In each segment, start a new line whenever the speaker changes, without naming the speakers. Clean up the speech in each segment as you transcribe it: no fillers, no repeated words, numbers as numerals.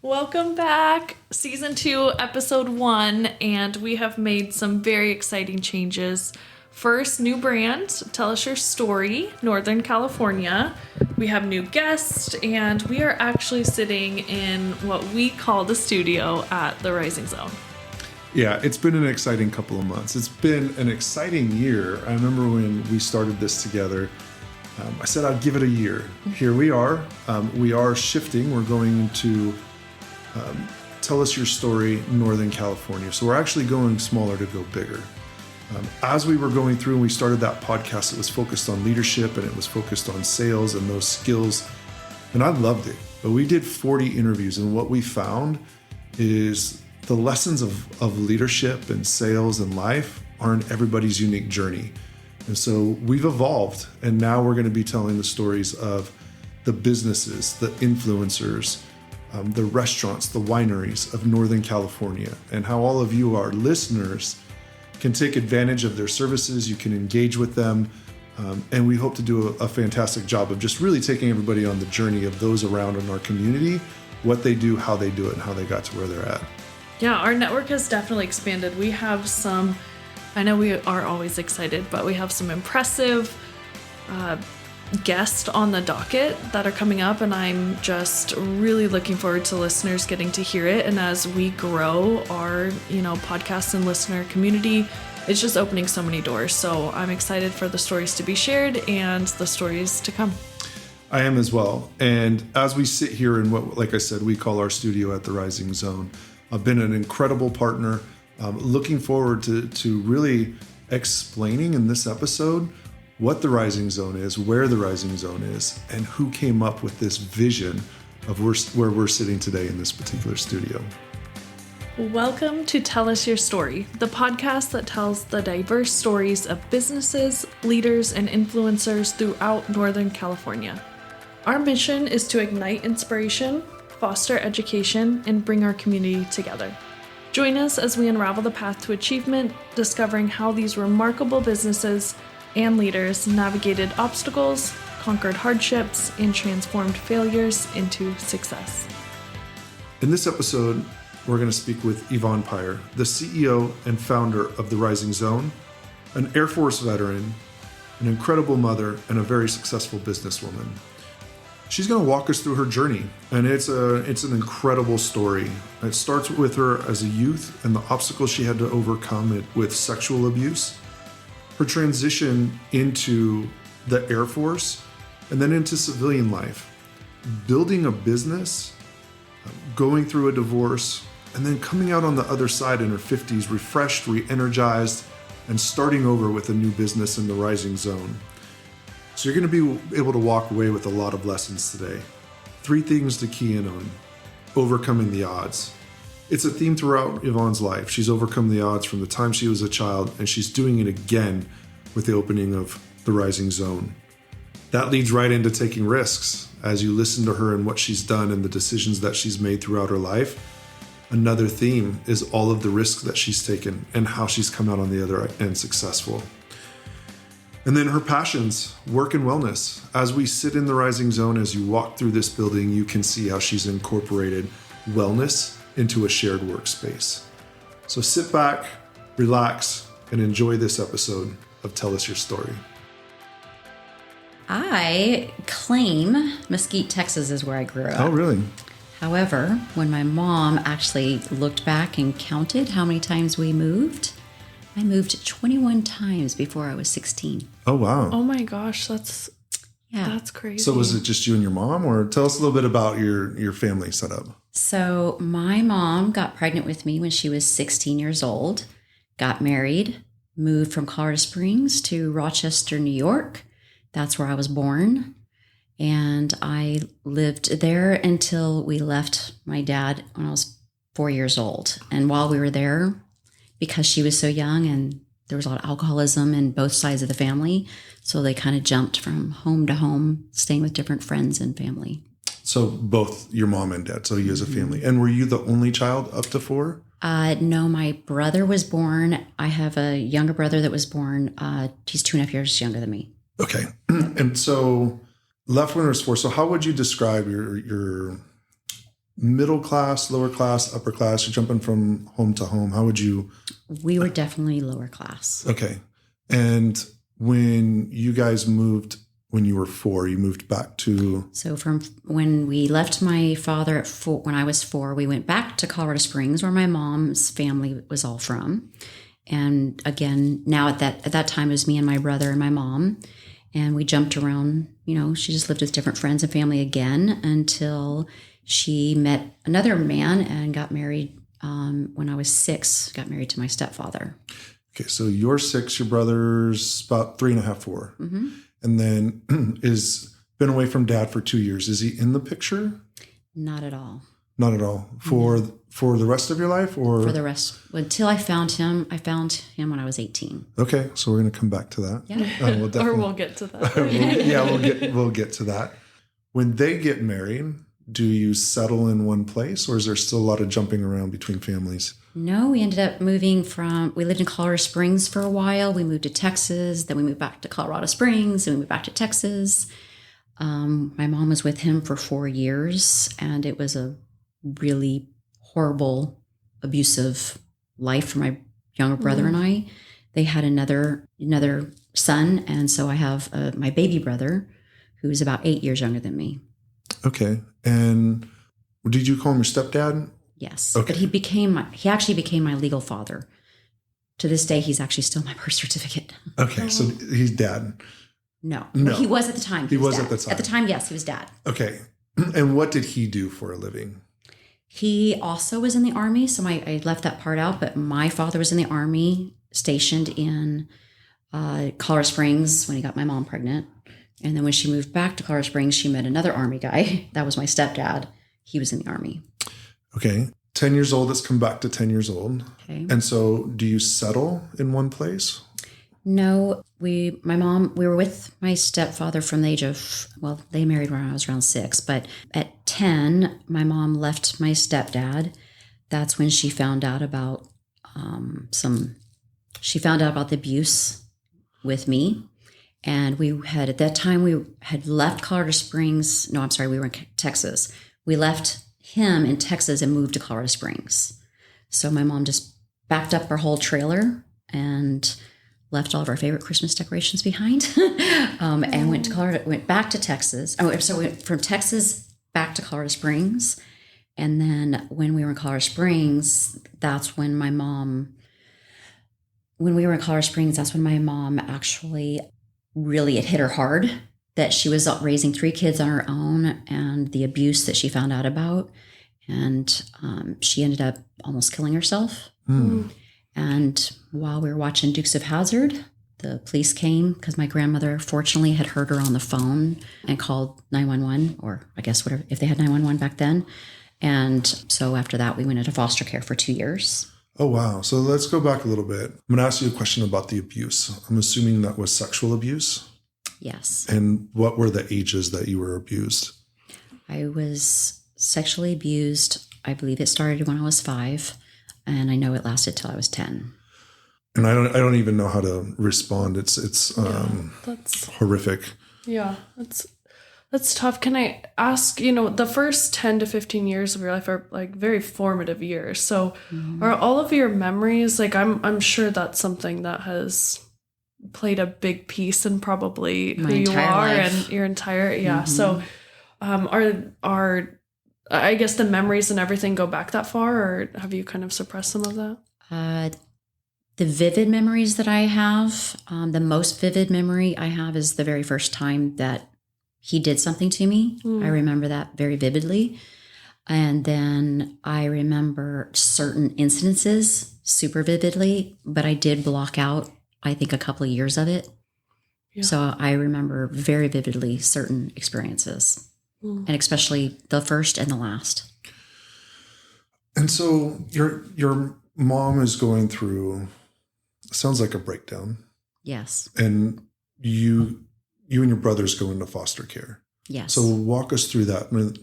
Welcome back, Season 2, Episode 1, and we have made some very exciting changes. First, new brand, Tell Us Your Story, Northern California. We have new guests, and we are actually sitting in what we call the studio at the Rising Zone.
Yeah, it's been an exciting couple of months. It's been an exciting year. I remember when we started this together, I said I'd give it a year. Here we are. We are shifting. We're going to Tell Us Your Story, Northern California. So we're actually going smaller to go bigger. As we were going through and we started that podcast, it was focused on leadership and it was focused on sales and those skills. And I loved it. But we did 40 interviews, and what we found is the lessons of leadership and sales and life aren't everybody's unique journey. And so we've evolved, and now we're going to be telling the stories of the businesses, the influencers, the restaurants, the wineries of Northern California, and how all of you, our listeners, can take advantage of their services. You can engage with them. And we hope to do a fantastic job of just really taking everybody on the journey of those around in our community, what they do, how they do it, and how they got to where they're at.
Yeah, our network has definitely expanded. We have some, I know we are always excited, but we have some impressive guests on the docket that are coming up, and I'm just really looking forward to listeners getting to hear it. And as we grow our, podcast and listener community, it's just opening so many doors. So I'm excited for the stories to be shared and the stories to come.
I am as well. And as we sit here in what, like I said, we call our studio at the Rising Zone, I've been an incredible partner. Looking forward to really explaining in this episode what the Rising Zone is, where the Rising Zone is, and who came up with this vision of where we're sitting today in this particular studio.
Welcome to Tell Us Your Story, the podcast that tells the diverse stories of businesses, leaders, and influencers throughout Northern California. Our mission is to ignite inspiration, foster education, and bring our community together. Join us as we unravel the path to achievement, discovering how these remarkable businesses and leaders navigated obstacles, conquered hardships, and transformed failures into success.
In this episode, we're going to speak with Yvonne Pire, the CEO and founder of the Rising Zone, an Air Force veteran, an incredible mother, and a very successful businesswoman. She's going to walk us through her journey, and it's an incredible story. It starts with her as a youth and the obstacles she had to overcome with sexual abuse, her transition into the Air Force, and then into civilian life, building a business, going through a divorce, and then coming out on the other side in her 50s, refreshed, re-energized, and starting over with a new business in the Rising Zone. So you're going to be able to walk away with a lot of lessons today. 3 things to key in on. Overcoming the odds. It's a theme throughout Yvonne's life. She's overcome the odds from the time she was a child, and she's doing it again with the opening of the Rising Zone. That leads right into taking risks. As you listen to her and what she's done and the decisions that she's made throughout her life, another theme is all of the risks that she's taken and how she's come out on the other end successful. And then her passions, work and wellness. As we sit in the Rising Zone, as you walk through this building, you can see how she's incorporated wellness into a shared workspace. So sit back, relax, and enjoy this episode of Tell Us Your Story.
I claim Mesquite, Texas is where I grew up.
Oh, really?
However, when my mom actually looked back and counted how many times we moved, I moved 21 times before I was 16.
Oh, wow.
Oh my gosh, that's crazy.
So was it just you and your mom, or tell us a little bit about your family setup?
So my mom got pregnant with me when she was 16 years old, got married, moved from Colorado Springs to Rochester, New York. That's where I was born. And I lived there until we left my dad when I was 4 years old. And while we were there, because she was so young and there was a lot of alcoholism in both sides of the family, so they kind of jumped from home to home, staying with different friends and family.
So both your mom and dad, so you as a family. And were you the only child up to 4?
No, my brother was born. I have a younger brother that was born. He's 2.5 years younger than me.
Okay. And so left when it was 4. So how would you describe your middle class, lower class, upper class? You're jumping from home to home. How would you?
We were definitely lower class.
Okay. And when you guys moved, when you were 4, you moved back to?
So from when we left my father at 4, when I was 4, we went back to Colorado Springs, where my mom's family was all from. And again, now at that time, it was me and my brother and my mom. And we jumped around, she just lived with different friends and family again until she met another man and got married when I was 6, got married to my stepfather.
Okay, so you're 6, your brother's about 3.5, 4.
Mm-hmm.
And then is been away from dad for 2 years. Is he in the picture?
Not at all.
Not at all. For the rest of your life, or?
For the rest. Until I found him. I found him when I was 18.
Okay, so we're going to come back to that.
Yeah.
We'll definitely,
Or we'll get to that.
we'll get to that. When they get married, do you settle in one place, or is there still a lot of jumping around between families?
No, we ended up we lived in Colorado Springs for a while. We moved to Texas, then we moved back to Colorado Springs, and we moved back to Texas. My mom was with him for 4 years, and it was a really horrible, abusive life for my younger brother and I. They had another son, and so I have my baby brother, who's about 8 years younger than me.
Okay. And did you call him your stepdad?
Yes.
Okay.
But he actually became my legal father. To this day, he's actually still my birth certificate.
Okay. So he's dad.
No.
No.
He was at the time.
He was
dad.
at the time.
At the time, yes, he was dad.
Okay. And what did he do for a living?
He also was in the Army. So I left that part out, but my father was in the Army, stationed in Colorado Springs when he got my mom pregnant. And then when she moved back to Colorado Springs, she met another Army guy. That was my stepdad. He was in the Army.
Okay. 10 years old, let's come back to 10 years old.
Okay.
And so do you settle in one place?
No, we were with my stepfather from the age of, they married when I was around 6, but at 10, my mom left my stepdad. That's when she found out about the abuse with me. And at that time, we had left Colorado Springs. No, I'm sorry, we were in Texas. We left him in Texas and moved to Colorado Springs. So my mom just backed up our whole trailer and left all of our favorite Christmas decorations behind, and went back to Texas. So we went from Texas back to Colorado Springs. And then when we were in Colorado Springs, that's when my mom actually really, it hit her hard that she was raising 3 kids on her own and the abuse that she found out about. And she ended up almost killing herself.
Mm.
And while we were watching Dukes of Hazzard, the police came because my grandmother fortunately had heard her on the phone and called 911, or I guess whatever, if they had 911 back then. And so after that, we went into foster care for 2 years.
Oh, wow. So let's go back a little bit. I'm going to ask you a question about the abuse. I'm assuming that was sexual abuse?
Yes.
And what were the ages that you were abused?
I was sexually abused. I believe it started when I was 5, and I know it lasted till I was 10.
And I don't even know how to respond. It's
That's
horrific.
Yeah, that's tough. Can I ask, the first 10 to 15 years of your life are like very formative years. So are all of your memories, like I'm sure that's something that has played a big piece in probably
My
who you
entire
are
life.
and your entire, So are I guess the memories and everything go back that far, or have you kind of suppressed some of that?
The vivid memories that I have, the most vivid memory I have is the very first time that he did something to me. I remember that very vividly. And then I remember certain incidences super vividly, but I did block out, I think, a couple of years of it. Yeah. So I remember very vividly certain experiences, and especially the first and the last.
And so your mom is going through, sounds like a breakdown.
Yes.
And you and your brothers go into foster care.
Yes.
So walk us through that. I mean,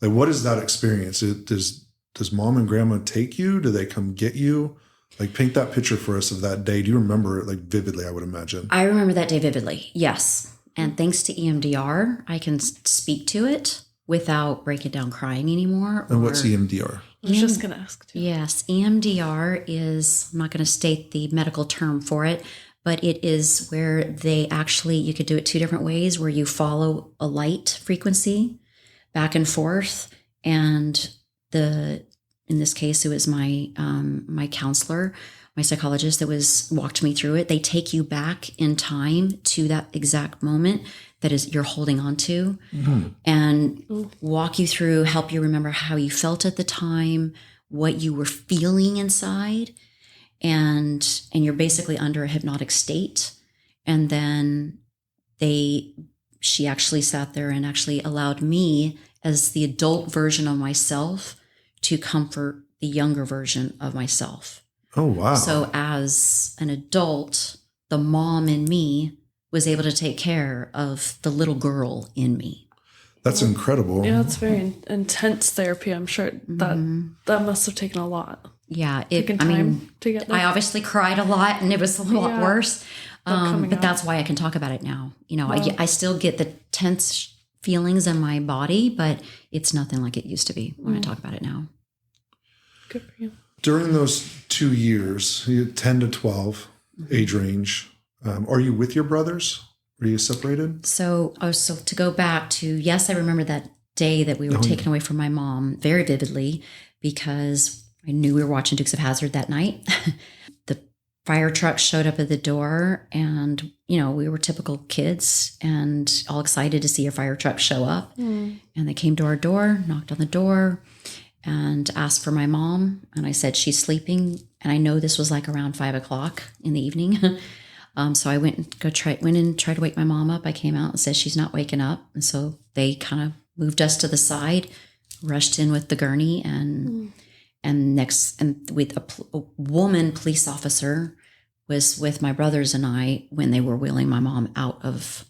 like, what is that experience? Does mom and grandma take you? Do they come get you? Like, paint that picture for us of that day. Do you remember it like vividly, I would imagine?
I remember that day vividly. Yes. And thanks to EMDR, I can speak to it without breaking down crying anymore.
And what's EMDR?
I was just going to ask too.
Yes, EMDR is, I'm not going to state the medical term for it, but it is where they actually, you could do it two different ways, where you follow a light frequency back and forth. And in this case, it was my counselor, my psychologist that walked me through it. They take you back in time to that exact moment that is you're holding on to, and walk you through, help you remember how you felt at the time, what you were feeling inside. And you're basically under a hypnotic state. And then she actually sat there and actually allowed me, as the adult version of myself, to comfort the younger version of myself.
Oh, wow.
So as an adult, the mom in me was able to take care of the little girl in me.
That's incredible.
Yeah, it's very intense therapy. I'm sure that must have taken a lot.
Yeah.
Taken time to get there.
I obviously cried a lot, and it was a lot worse. But that's
out.
why I can talk about it now. I still get the tense feelings in my body, but it's nothing like it used to be when I talk about it now.
Good for you.
During those 2 years, 10 to 12 age range, are you with your brothers? Are you separated?
So to go back to, yes, I remember that day that we were taken away from my mom very vividly, because I knew we were watching Dukes of Hazzard that night. The fire truck showed up at the door, and, we were typical kids and all excited to see a fire truck show up. And they came to our door, knocked on the door, and asked for my mom. And I said, she's sleeping. And I know this was like around 5:00 in the evening. So I went and tried to wake my mom up. I came out and said, she's not waking up. And so they kind of moved us to the side, rushed in with the gurney, and with a woman police officer was with my brothers and I when they were wheeling my mom out of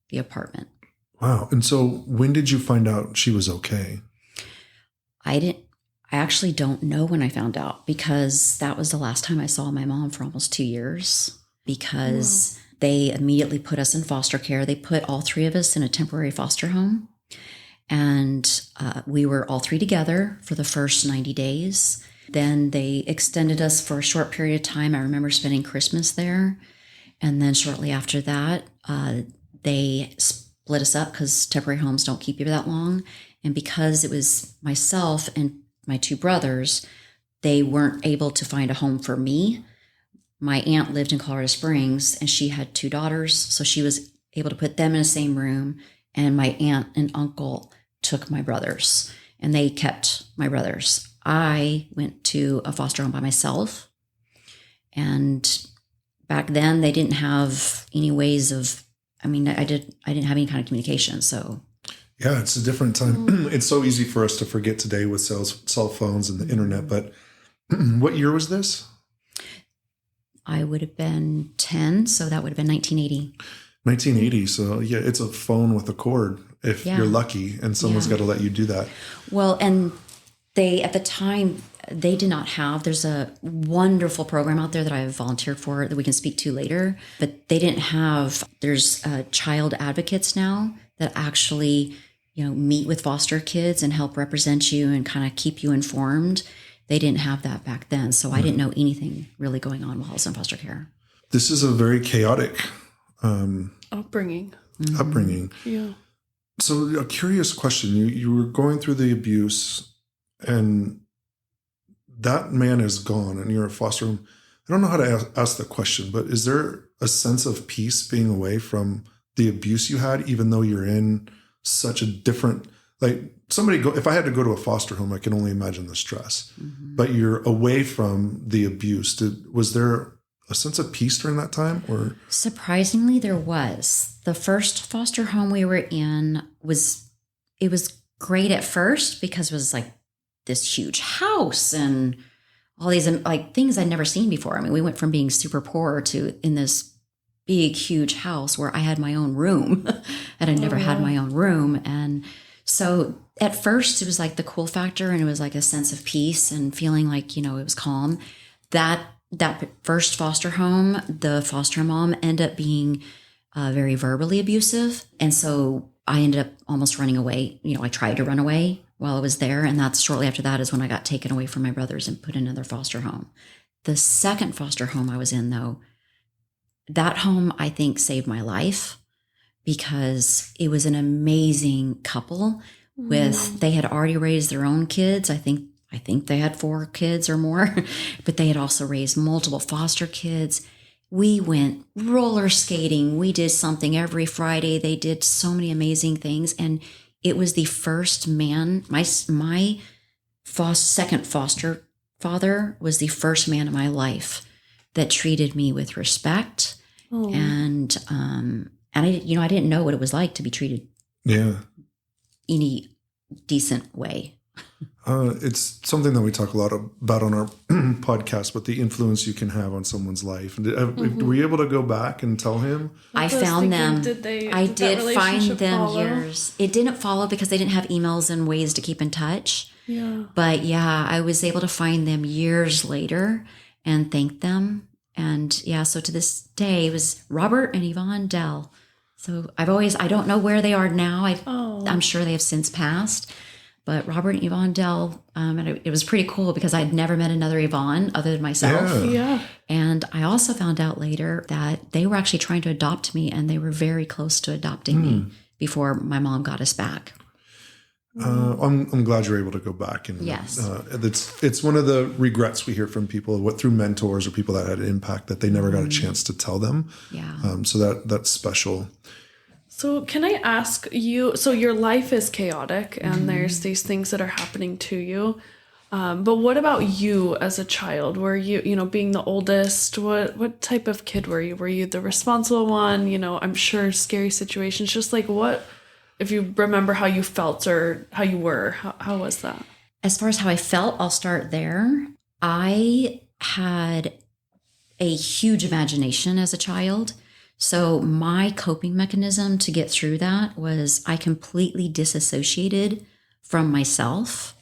the apartment.
Wow. And so when did you find out she was okay?
I actually don't know when I found out, because that was the last time I saw my mom for almost 2 years, because they immediately put us in foster care. They put all three of us in a temporary foster home. And we were all three together for the first 90 days. Then they extended us for a short period of time. I remember spending Christmas there. And then shortly after that, they split us up, because temporary homes don't keep you that long. And because it was myself and my two brothers, they weren't able to find a home for me. My aunt lived in Colorado Springs, and she had 2 daughters. So she was able to put them in the same room. And my aunt and uncle took my brothers, and they kept my brothers. I went to a foster home by myself. And back then they didn't have any ways of, I didn't have any kind of communication. So
yeah, it's a different time. It's so easy for us to forget today with cell phones and the internet. But what year was this?
I would have been 10. So that would have been 1980.
1980. So yeah, it's a phone with a cord if you're lucky, and someone's got to let you do that.
Well, and they, at the time, they did not have, there's a wonderful program out there that I have volunteered for that we can speak to later, but they didn't have, there's child advocates now that actually, meet with foster kids and help represent you and kind of keep you informed. They didn't have that back then. So I didn't know anything really going on while I was in foster care.
This is a very chaotic
upbringing. Yeah.
So a curious question. You were going through the abuse, and that man is gone, and you're a foster home. I don't know how to ask the question, but is there a sense of peace being away from the abuse you had, even though you're in such a different, if I had to go to a foster home, I can only imagine the stress, but you're away from the abuse. Was there a sense of peace during that time, or?
Surprisingly, there was. The first foster home we were in was great at first, because it was like this huge house and all these things I'd never seen before. We went from being super poor to in this big, huge house where I had my own room and I never had my own room. And so at first it was like the cool factor, and it was like a sense of peace and feeling like, it was calm. That first foster home, the foster mom ended up being very verbally abusive. And so I ended up almost running away. I tried to run away while I was there. And that's shortly after that is when I got taken away from my brothers and put in another foster home. The second foster home I was in, though, that home, I think, saved my life because it was an amazing couple they had already raised their own kids. I think they had 4 kids or more, but they had also raised multiple foster kids. We went roller skating. We did something every Friday. They did so many amazing things. And it was the first man, my second foster father was the first man in my life that treated me with respect.
Oh.
And I didn't know what it was like to be treated any decent way.
It's something that we talk a lot about on our podcast, but the influence you can have on someone's life. Were you able to go back and tell him?
I found them. I did find them
follow?
years. It didn't follow because they didn't have emails and ways to keep in touch.
Yeah.
But yeah, I was able to find them years later and thank them. And yeah, so to this day, it was Robert and Yvonne Dell. So I don't know where they are now. I'm sure they have since passed. But Robert and Yvonne Dell, and it was pretty cool because I'd never met another Yvonne other than myself.
Yeah.
And I also found out later that they were actually trying to adopt me, and they were very close to adopting me before my mom got us back.
I'm glad you're able to go back. And
yes.
It's one of the regrets we hear from people through mentors or people that had an impact that they never got a chance to tell them.
Yeah.
So that's special.
So can I ask you, so your life is chaotic and there's these things that are happening to you. But what about you as a child? Were you, being the oldest, what type of kid were you? Were you the responsible one? I'm sure scary situations, just like what, if you remember how you felt or how you were, how was that?
As far as how I felt, I'll start there. I had a huge imagination as a child. So my coping mechanism to get through that was I completely disassociated from myself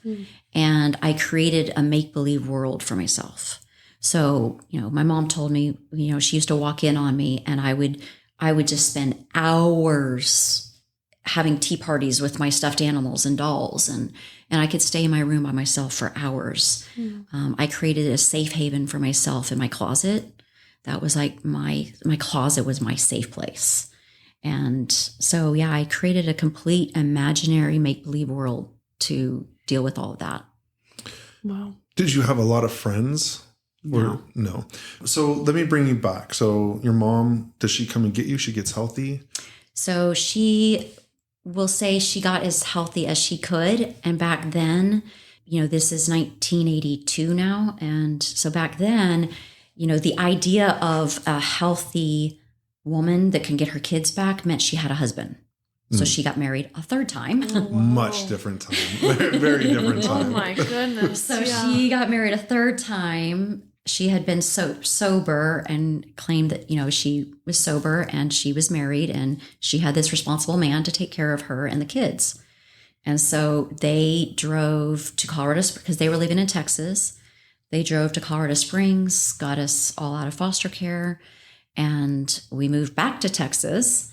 and I created a make-believe world for myself. So, my mom told me, she used to walk in on me and I would just spend hours having tea parties with my stuffed animals and dolls and I could stay in my room by myself for hours. I created a safe haven for myself in my closet. That was like my closet was my safe place. And so, yeah, I created a complete imaginary make-believe world to deal with all of that.
Wow.
Did you have a lot of friends? No. So let me bring you back. So your mom, does she come and get you? She gets healthy?
So she will say she got as healthy as she could. And back then, this is 1982 now. And so back then, the idea of a healthy woman that can get her kids back meant she had a husband. So she got married a third time.
Oh, wow.
Much different time. Very different time.
Oh my goodness.
So she got married a third time. She had been sober and claimed that, she was sober and she was married and she had this responsible man to take care of her and the kids. And so they drove to Colorado because they were living in Texas. They drove to Colorado Springs, got us all out of foster care, and we moved back to Texas,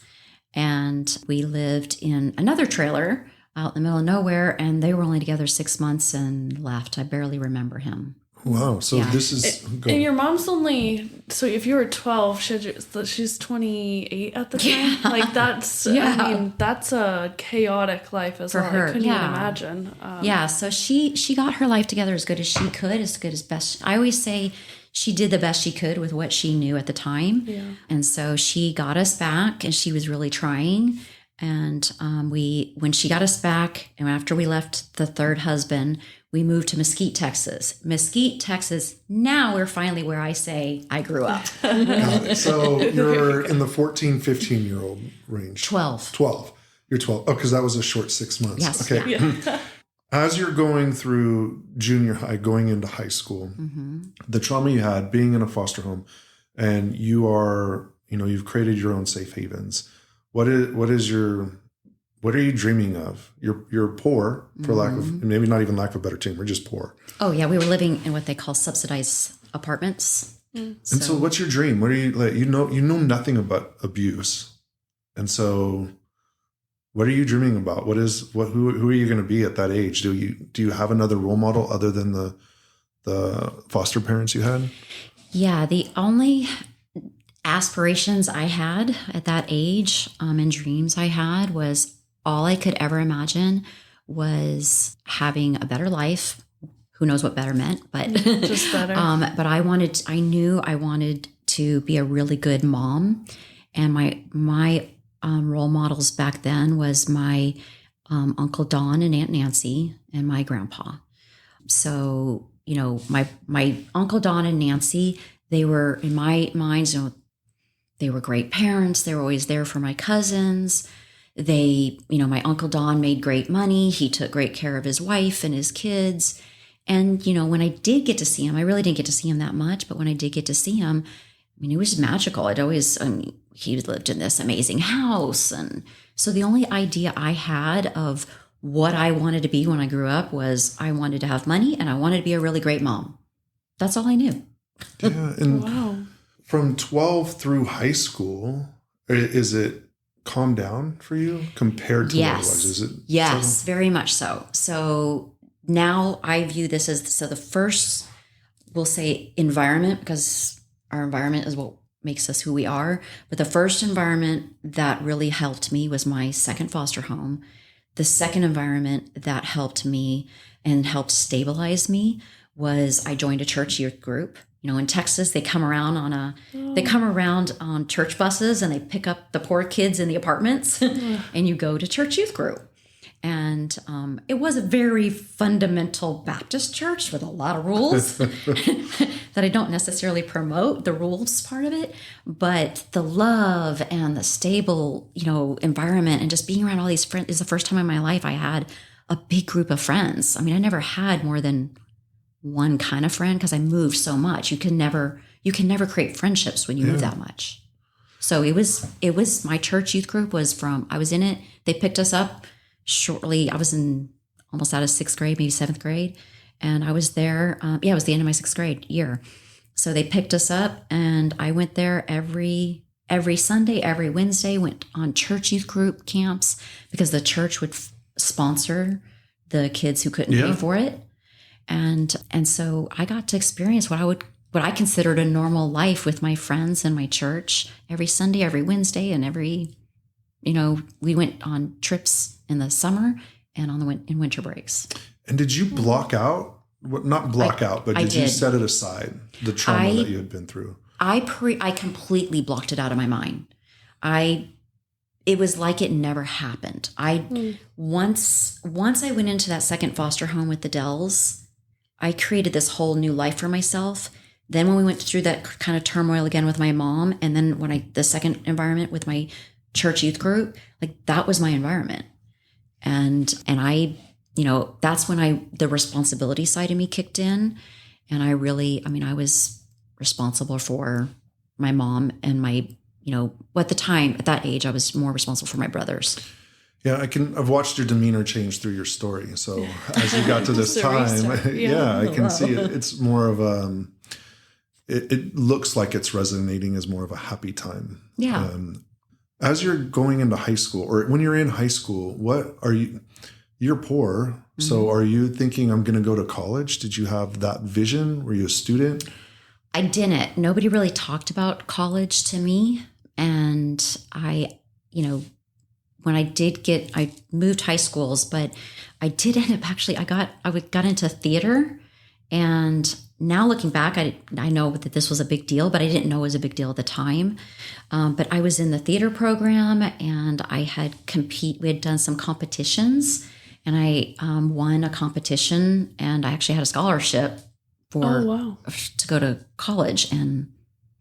and we lived in another trailer out in the middle of nowhere, and they were only together 6 months and left. I barely remember him.
Wow. So this is...
And your mom's only... So if you were 12, she's 28 at the time?
Yeah.
Like that's...
Yeah.
I mean, that's a chaotic life as
For
well.
her,
I couldn't
yeah.
even imagine.
Yeah, so she got her life together as good as she could, as good as best. I always say she did the best she could with what she knew at the time.
Yeah.
And so she got us back, and she was really trying. And when she got us back, and after we left the third husband, we moved to Mesquite, Texas. Mesquite, Texas, now we're finally where I say I grew up.
Got it. So you're in the 14, 15-year-old range.
12.
12. You're 12. Oh, because that was a short 6 months.
Yes.
Okay.
Yeah.
As you're going through junior high, going into high school, the trauma you had being in a foster home, and you are, you've created your own safe havens. What are you dreaming of? You're poor, for lack of, maybe not even lack of a better term. We're just poor.
Oh yeah, we were living in what they call subsidized apartments.
And so what's your dream? What are you like? You know nothing about abuse. And so What are you dreaming about? Who are you going to be at that age? Do you have another role model other than the foster parents you had?
Yeah, the only aspirations I had at that age and dreams I had was all I could ever imagine was having a better life. Who knows what better meant, but
just better.
But I knew I wanted to be a really good mom, and my role models back then was my Uncle Don and Aunt Nancy and my grandpa. So, my Uncle Don and Nancy, they were, in my mind, they were great parents. They were always there for my cousins. My Uncle Don made great money. He took great care of his wife and his kids. And, when I did get to see him, I really didn't get to see him that much, but when I did get to see him, it was magical. He lived in this amazing house. And so the only idea I had of what I wanted to be when I grew up was I wanted to have money and I wanted to be a really great mom. That's all I knew.
Yeah. And
wow.
From 12 through high school, is it calmed down for you compared to what it was? Is it?
Yes, very much so. So now I view this as the first, we'll say, environment, because our environment is what makes us who we are. But the first environment that really helped me was my second foster home. The second environment that helped me and helped stabilize me was I joined a church youth group. In Texas, they come around on church buses and they pick up the poor kids in the apartments and you go to church youth group. And it was a very fundamental Baptist church with a lot of rules that I don't necessarily promote, the rules part of it, but the love and the stable, environment and just being around all these friends is the first time in my life I had a big group of friends. I never had more than one kind of friend because I moved so much. You can never create friendships when you move that much. So it was my church youth group I was in it. They picked us up shortly. I was almost out of sixth grade, maybe seventh grade. And I was there. It was the end of my sixth grade year. So they picked us up and I went there every Sunday, every Wednesday, went on church youth group camps because the church would sponsor the kids who couldn't pay for it. And so I got to experience what I considered a normal life with my friends in my church every Sunday, every Wednesday, and we went on trips in the summer and in winter breaks.
And did you block out, not block out, but did you set it aside, the trauma that you had been through?
I completely blocked it out of my mind. It was like it never happened. Once I went into that second foster home with the Dells, I created this whole new life for myself. Then when we went through that kind of turmoil again with my mom, and then the second environment with my church youth group, that was my environment. And I, that's when the responsibility side of me kicked in. And I really, I was responsible for my mom and my, at that age, I was more responsible for my brothers.
Yeah, I've watched your demeanor change through your story. So as you got to this time, I can see it. It's more of it looks like it's resonating as more of a happy time.
Yeah.
As you're going into high school, or when you're in high school, you're poor. Mm-hmm. So are you thinking I'm going to go to college? Did you have that vision? Were you a student?
I didn't. Nobody really talked about college to me. And when I moved high schools, but I did end up I got into theater. And now looking back, I know that this was a big deal, but I didn't know it was a big deal at the time. But I was in the theater program and we had done some competitions and I won a competition and I actually had a scholarship to go to college and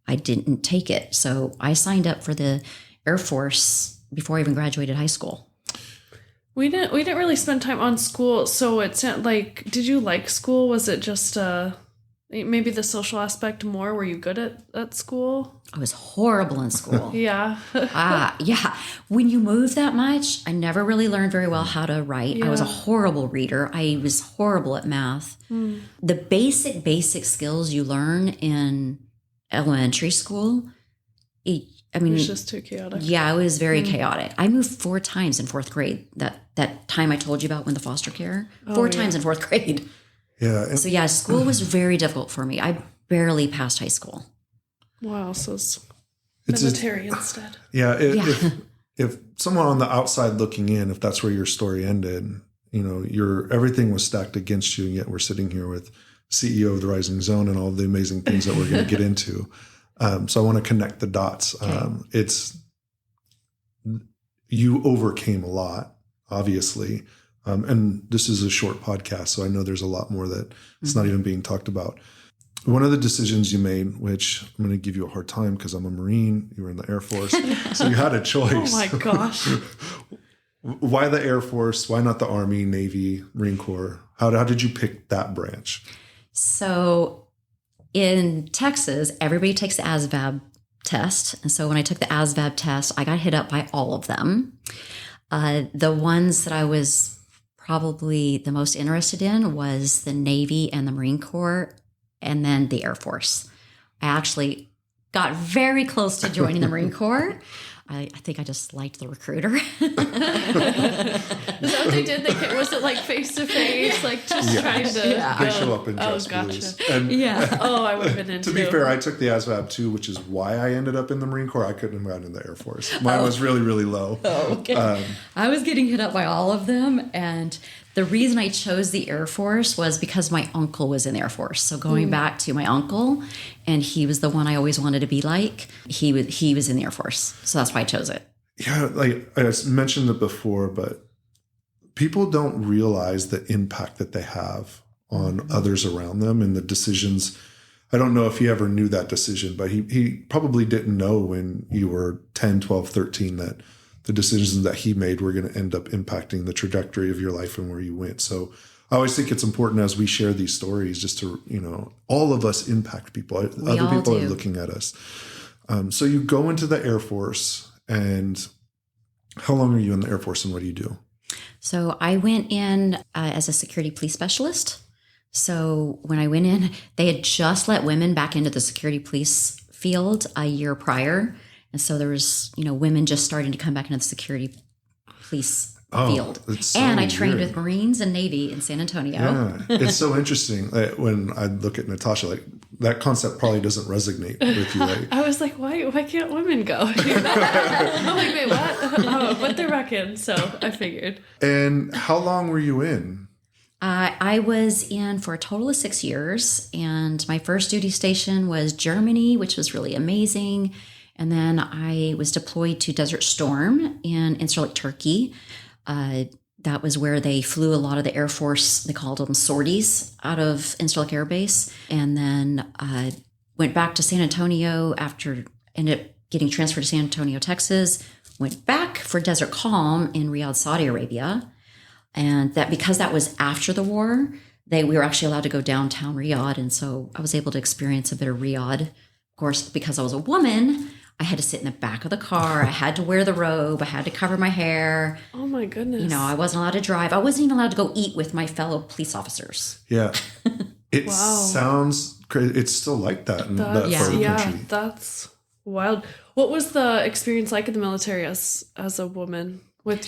I didn't take it. So I signed up for the Air Force before I even graduated high school.
We didn't really spend time on school. So it's like, did you like school? Was it just maybe the social aspect more? Were you good at school?
I was horrible in school.
Yeah.
Yeah. When you move that much, I never really learned very well how to write. Yeah. I was a horrible reader. I was horrible at math. The basic skills you learn in elementary school, I mean,
It was just too chaotic.
Yeah, it was very chaotic. I moved 4 times in 4th grade. That time I told you about when the foster care, 4 times in 4th grade.
Yeah.
So yeah, school was very difficult for me. I barely passed high school.
Wow, so it's
It's
military instead.
Yeah. If someone on the outside looking in, if that's where your story ended, you know, everything was stacked against you, and yet we're sitting here with CEO of the Rising Zone and all of the amazing things that we're going to get into. So I want to connect the dots.
Okay.
You overcame a lot, obviously. And this is a short podcast, so I know there's a lot more that it's not even being talked about. One of the decisions you made, which I'm going to give you a hard time because I'm a Marine, you were in the Air Force, so you had a choice.
Oh my gosh.
Why the Air Force? Why not the Army, Navy, Marine Corps? How did you pick that branch?
So in Texas, everybody takes the ASVAB test. And so when I took the ASVAB test, I got hit up by all of them. The ones that I was probably the most interested in was the Navy and the Marine Corps, and then the Air Force. I actually got very close to joining the Marine Corps. I think I just liked the recruiter.
Is that what they did? Was it like face to face, like just trying to?
Yeah.
They show up in dress blues. And
Oh, I would have been into.
to be fair, I took the ASVAB too, which is why I ended up in the Marine Corps. I couldn't have gotten in the Air Force. Mine was really, really low.
Oh, okay. I was getting hit up by all of them, and the reason I chose the Air Force was because my uncle was in the Air Force. So going back to my uncle, and he was the one I always wanted to be like. He was in the Air Force, so that's why I chose it.
Yeah, like I mentioned it before, but people don't realize the impact that they have on others around them and the decisions. I don't know if he ever knew that decision, but he probably didn't know when you were 10, 12, 13 that the decisions that he made were going to end up impacting the trajectory of your life and where you went. So I always think it's important as we share these stories just to, you know, all of us impact people. Other people are looking at us. So you go into the Air Force, and how long are you in the Air Force and what do you do?
So I went in as a security police specialist. So when I went in, they had just let women back into the security police field a year prior. And so there was, you know, women just starting to come back into the security police field. And I trained with Marines and Navy in San Antonio.
Yeah, it's so interesting. When I look at Natasha, like that concept probably doesn't resonate with you. Like,
I was like, why can't women go? I'm like, wait, what? Oh, but they're back in, so I figured.
And how long were you in?
I was in for a total of 6 years, and my first duty station was Germany, which was really amazing. And then I was deployed to Desert Storm in Incirlik, Turkey. That was where they flew a lot of the Air Force, they called them sorties, out of Incirlik Air Base. And then went back to San Antonio ended up getting transferred to San Antonio, Texas. Went back for Desert Calm in Riyadh, Saudi Arabia. And because that was after the war, we were actually allowed to go downtown Riyadh. And so I was able to experience a bit of Riyadh. Of course, because I was a woman, I had to sit in the back of the car. I had to wear the robe. I had to cover my hair.
Oh my goodness.
You know, I wasn't allowed to drive. I wasn't even allowed to go eat with my fellow police officers.
Yeah. It sounds crazy. It's still like that in that part of the country.
Yeah, that's wild. What was the experience like in the military as a woman with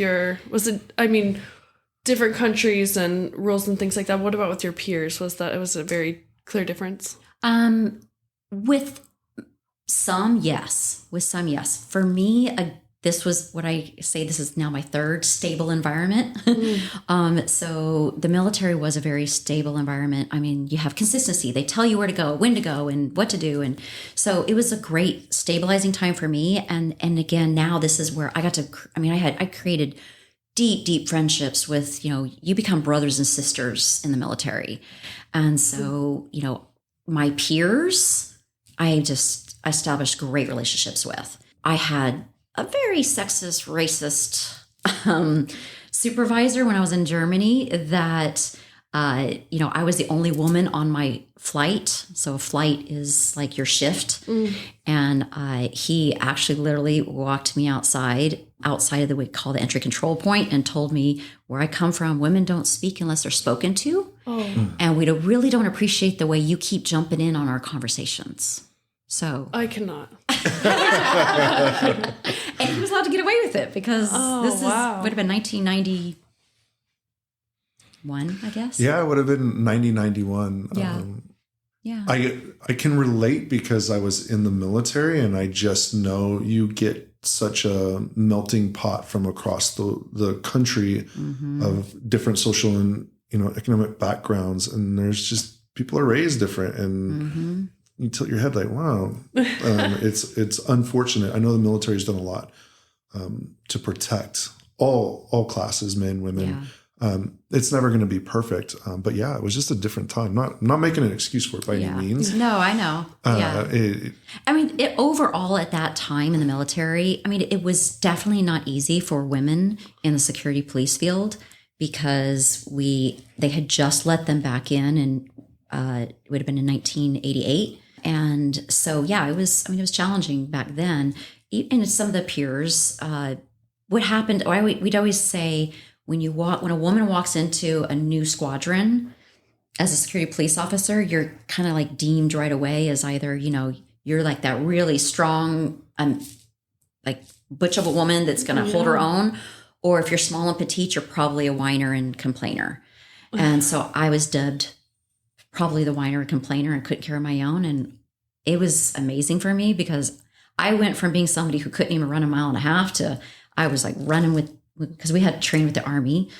different countries and rules and things like that? What about with your peers? Was a very clear difference?
With some, yes. For me, this was what I say, this is now my third stable environment. So the military was a very stable environment. I mean, you have consistency. They tell you where to go, when to go, and what to do. And so it was a great stabilizing time for me. And again, now this is where I created deep friendships with, you know, you become brothers and sisters in the military. And so, you know, my peers, I just established great relationships with. I had a very sexist, racist supervisor when I was in Germany that, you know, I was the only woman on my flight. So a flight is like your shift. And he actually literally walked me outside of what we call the entry control point and told me, where I come from, women don't speak unless they're spoken to. And we really don't appreciate the way you keep jumping in on our conversations. So
I cannot.
and he was allowed to get away with it because would have been 1991, I guess.
Yeah, it would have been 1991.
Yeah. Yeah.
I can relate because I was in the military, and I just know you get such a melting pot from across the country of different social and economic backgrounds, and there's just people are raised different, and you tilt your head like, wow, it's unfortunate. I know the military's done a lot to protect all classes, men, women.
Yeah.
It's never going to be perfect, but yeah, it was just a different time. Not making an excuse for it by any means.
No, I know. Overall at that time in the military, it was definitely not easy for women in the security police field because they had just let them back in, and it would have been in 1988. And so, it was challenging back then. And some of the peers, what happened, we'd always say, when a woman walks into a new squadron as a security police officer, you're kind of like deemed right away as either, you're like that really strong, like butch of a woman that's going to hold her own. Or if you're small and petite, you're probably a whiner and complainer. And so I was dubbed probably the whiner and complainer and couldn't carry my own. And it was amazing for me because I went from being somebody who couldn't even run a mile and a half to I was like running because we had trained with the Army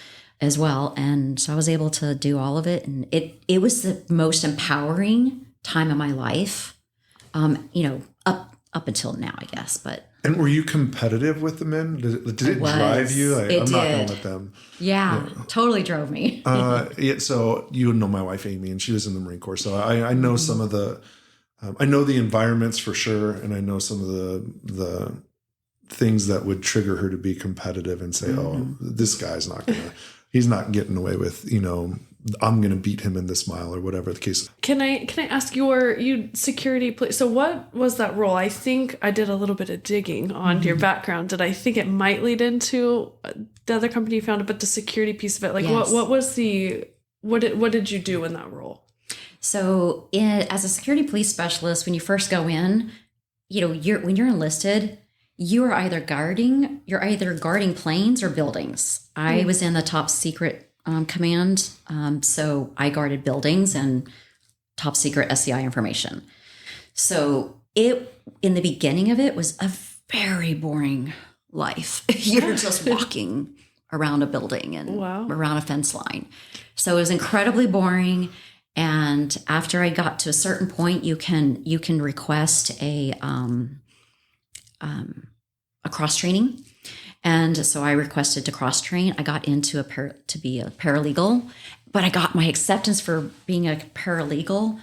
as well. And so I was able to do all of it. And it was the most empowering time of my life, up until now, I guess. And
were you competitive with the men? Did it drive you? I'm not going to let them.
Yeah, totally drove me.
So you know my wife, Amy, and she was in the Marine Corps. So I know some of the, I know the environments for sure. And I know some of the things that would trigger her to be competitive and say, oh, this guy's he's not getting away with, I'm going to beat him in this mile or whatever the case.
Can I ask you security, so what was that role? I think I did a little bit of digging on your background. Did I think it might lead into the other company you founded, but the security piece of it, like yes. what did you do in that role?
So as a security police specialist, when you first go in, when you're enlisted, you're either guarding planes or buildings. I was in the top secret command. So I guarded buildings and top secret SCI information. So in the beginning of it was a very boring life. You're just walking around a building and around a fence line. So it was incredibly boring. And after I got to a certain point, you can request a cross training. And so I requested to cross train. I got into to be a paralegal, but I got my acceptance for being a paralegal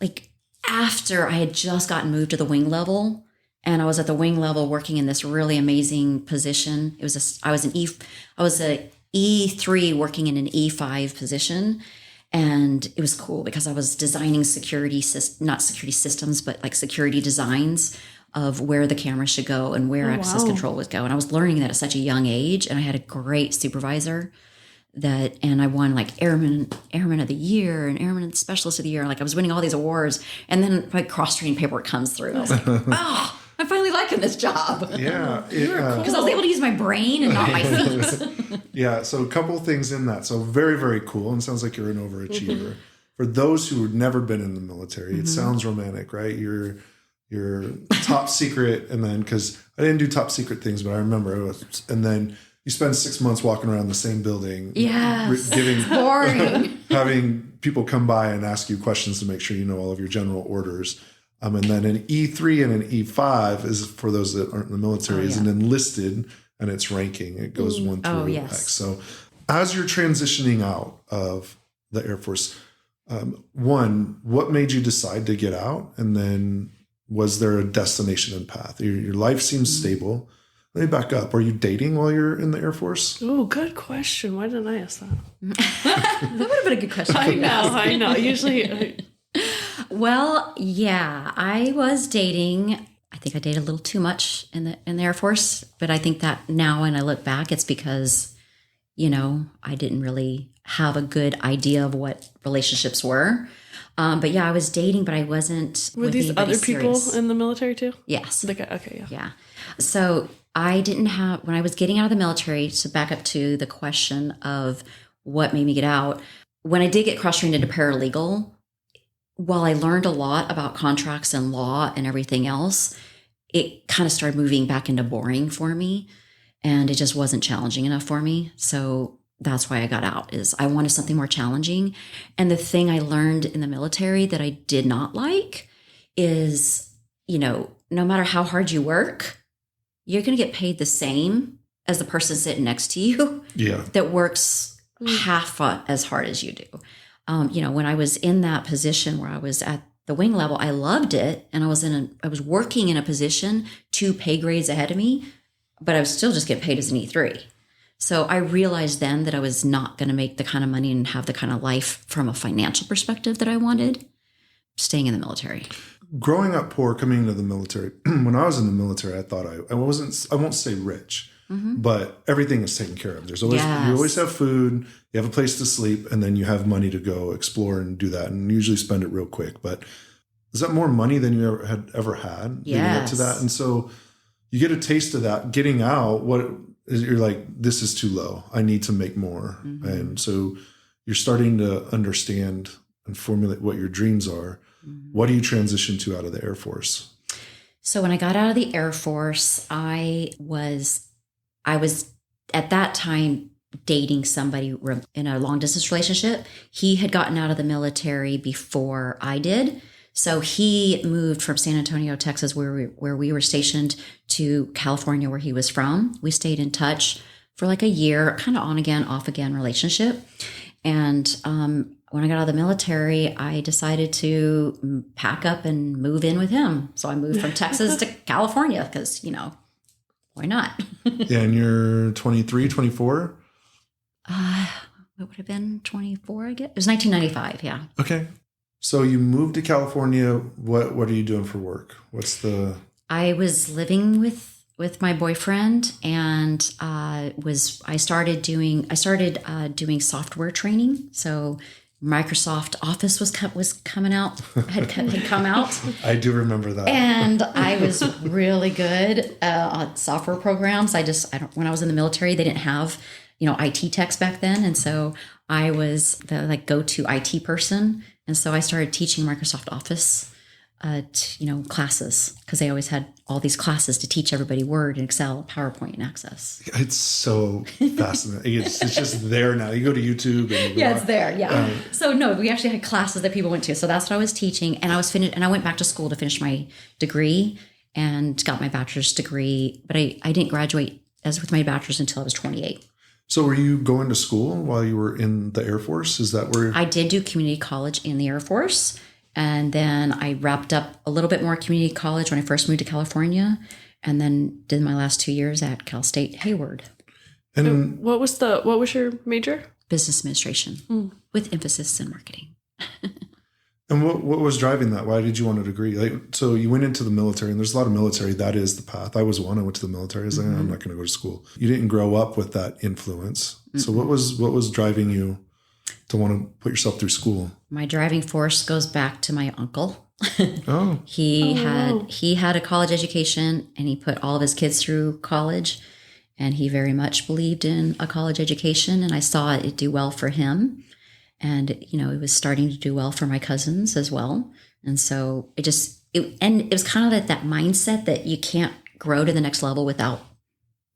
like after I had just gotten moved to the wing level, and I was at the wing level working in this really amazing position. I was a E3 working in an E5 position, and it was cool because I was designing not security systems, but like security designs of where the camera should go and where access control would go. And I was learning that at such a young age. And I had a great supervisor and I won like Airman of the Year and Airman Specialist of the Year. Like I was winning all these awards. And then my cross-training paperwork comes through. And I was like, I'm finally liking this job.
Yeah.
Because I was able to use my brain and not my feet.
Yeah. So a couple of things in that. So very, very cool. And sounds like you're an overachiever. For those who have never been in the military, it sounds romantic, right? You're top secret, and then because I didn't do top secret things, but I remember and then you spend 6 months walking around the same building,
boring,
having people come by and ask you questions to make sure you know all of your general orders. And then an E3 and an E5 is for those that aren't in the military is an enlisted, and it's ranking. It goes 1 through X. So as you're transitioning out of the Air Force, one, what made you decide to get out, and then was there a destination and path? Your life seems stable. Let me back up. Were you dating while you're in the Air Force?
Oh, good question. Why didn't I ask that?
That would have been a good question.
I know. Usually.
Well, yeah, I was dating. I think I dated a little too much in the Air Force, but I think that now when I look back, it's because, I didn't really have a good idea of what relationships were. But yeah, I was dating, but I wasn't.
Were
with
these
anybody
other people
serious.
in the military too?
Yes.
Okay, yeah.
Yeah. So I didn't have, when I was getting out of the military, to back up to the question of what made me get out, when I did get cross-trained into paralegal, while I learned a lot about contracts and law and everything else, it kind of started moving back into boring for me, and it just wasn't challenging enough for me. So that's why I got out, is I wanted something more challenging. And the thing I learned in the military that I did not like is, no matter how hard you work, you're going to get paid the same as the person sitting next to you that works half as hard as you do. When I was in that position where I was at the wing level, I loved it. And I was working in a position 2 pay grades ahead of me, but I was still just getting paid as an E3. So I realized then that I was not going to make the kind of money and have the kind of life from a financial perspective that I wanted, staying in the military.
Growing up poor, coming into the military, when I was in the military, I thought I won't say rich, but everything is taken care of. There's always, you always have food, you have a place to sleep, and then you have money to go explore and do that, and usually spend it real quick. But is that more money than you ever had?
Yes.
To that? And so you get a taste of that. Getting out, you're like, this is too low. I need to make more. And so you're starting to understand and formulate what your dreams are. What do you transition to out of the Air Force?
So when I got out of the Air Force, I was at that time dating somebody in a long distance relationship. He had gotten out of the military before I did. So he moved from San Antonio, Texas, where we were stationed, to California, where he was from. We stayed in touch for like a year, kind of on again, off again relationship. And when I got out of the military, I decided to pack up and move in with him. So I moved from Texas to California because, why not?
Yeah, and you're 23, 24?
What would have been 24, I guess? It was 1995, yeah.
Okay. So you moved to California. What are you doing for work? I
was living with my boyfriend, and I started doing software training. So Microsoft Office was coming out, had come out.
I do remember that.
And I was really good on software programs. When I was in the military, they didn't have, IT techs back then. And so I was the go-to IT person. And so I started teaching Microsoft Office, classes, because they always had all these classes to teach everybody Word and Excel, PowerPoint, and Access.
It's so fascinating. It's just there now. You go to YouTube and
it's there. Yeah. So no, we actually had classes that people went to. So that's what I was teaching, and I went back to school to finish my degree and got my bachelor's degree. But I didn't graduate with my bachelor's until I was 28.
So were you going to school while you were in the Air Force? Is that where?
I did do community college in the Air Force. And then I wrapped up a little bit more community college when I first moved to California, and then did my last 2 years at Cal State Hayward.
And what was your major?
Business administration with emphasis in marketing.
And what was driving that? Why did you want a degree? So you went into the military, and there's a lot of military. That is the path. I was one. I went to the military. I was like, I'm not going to go to school. You didn't grow up with that influence. So what was driving you to want to put yourself through school?
My driving force goes back to my uncle.
Oh.
He had a college education, and he put all of his kids through college, and he very much believed in a college education, and I saw it do well for him. And, it was starting to do well for my cousins as well. And so it was kind of that mindset that you can't grow to the next level without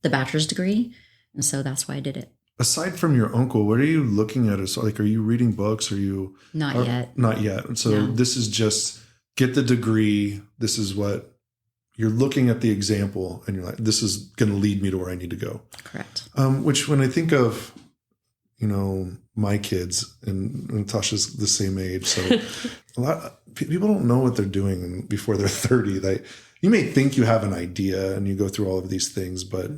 the bachelor's degree. And so that's why I did it.
Aside from your uncle, what are you looking at? Are you reading books?
Not yet.
Not yet. So no. This is just get the degree. This is what you're looking at, the example, and you're like, this is going to lead me to where I need to go.
Correct.
Which when I think of, my kids, and Natasha's the same age. So a lot people don't know what they're doing before they're 30. You may think you have an idea and you go through all of these things, but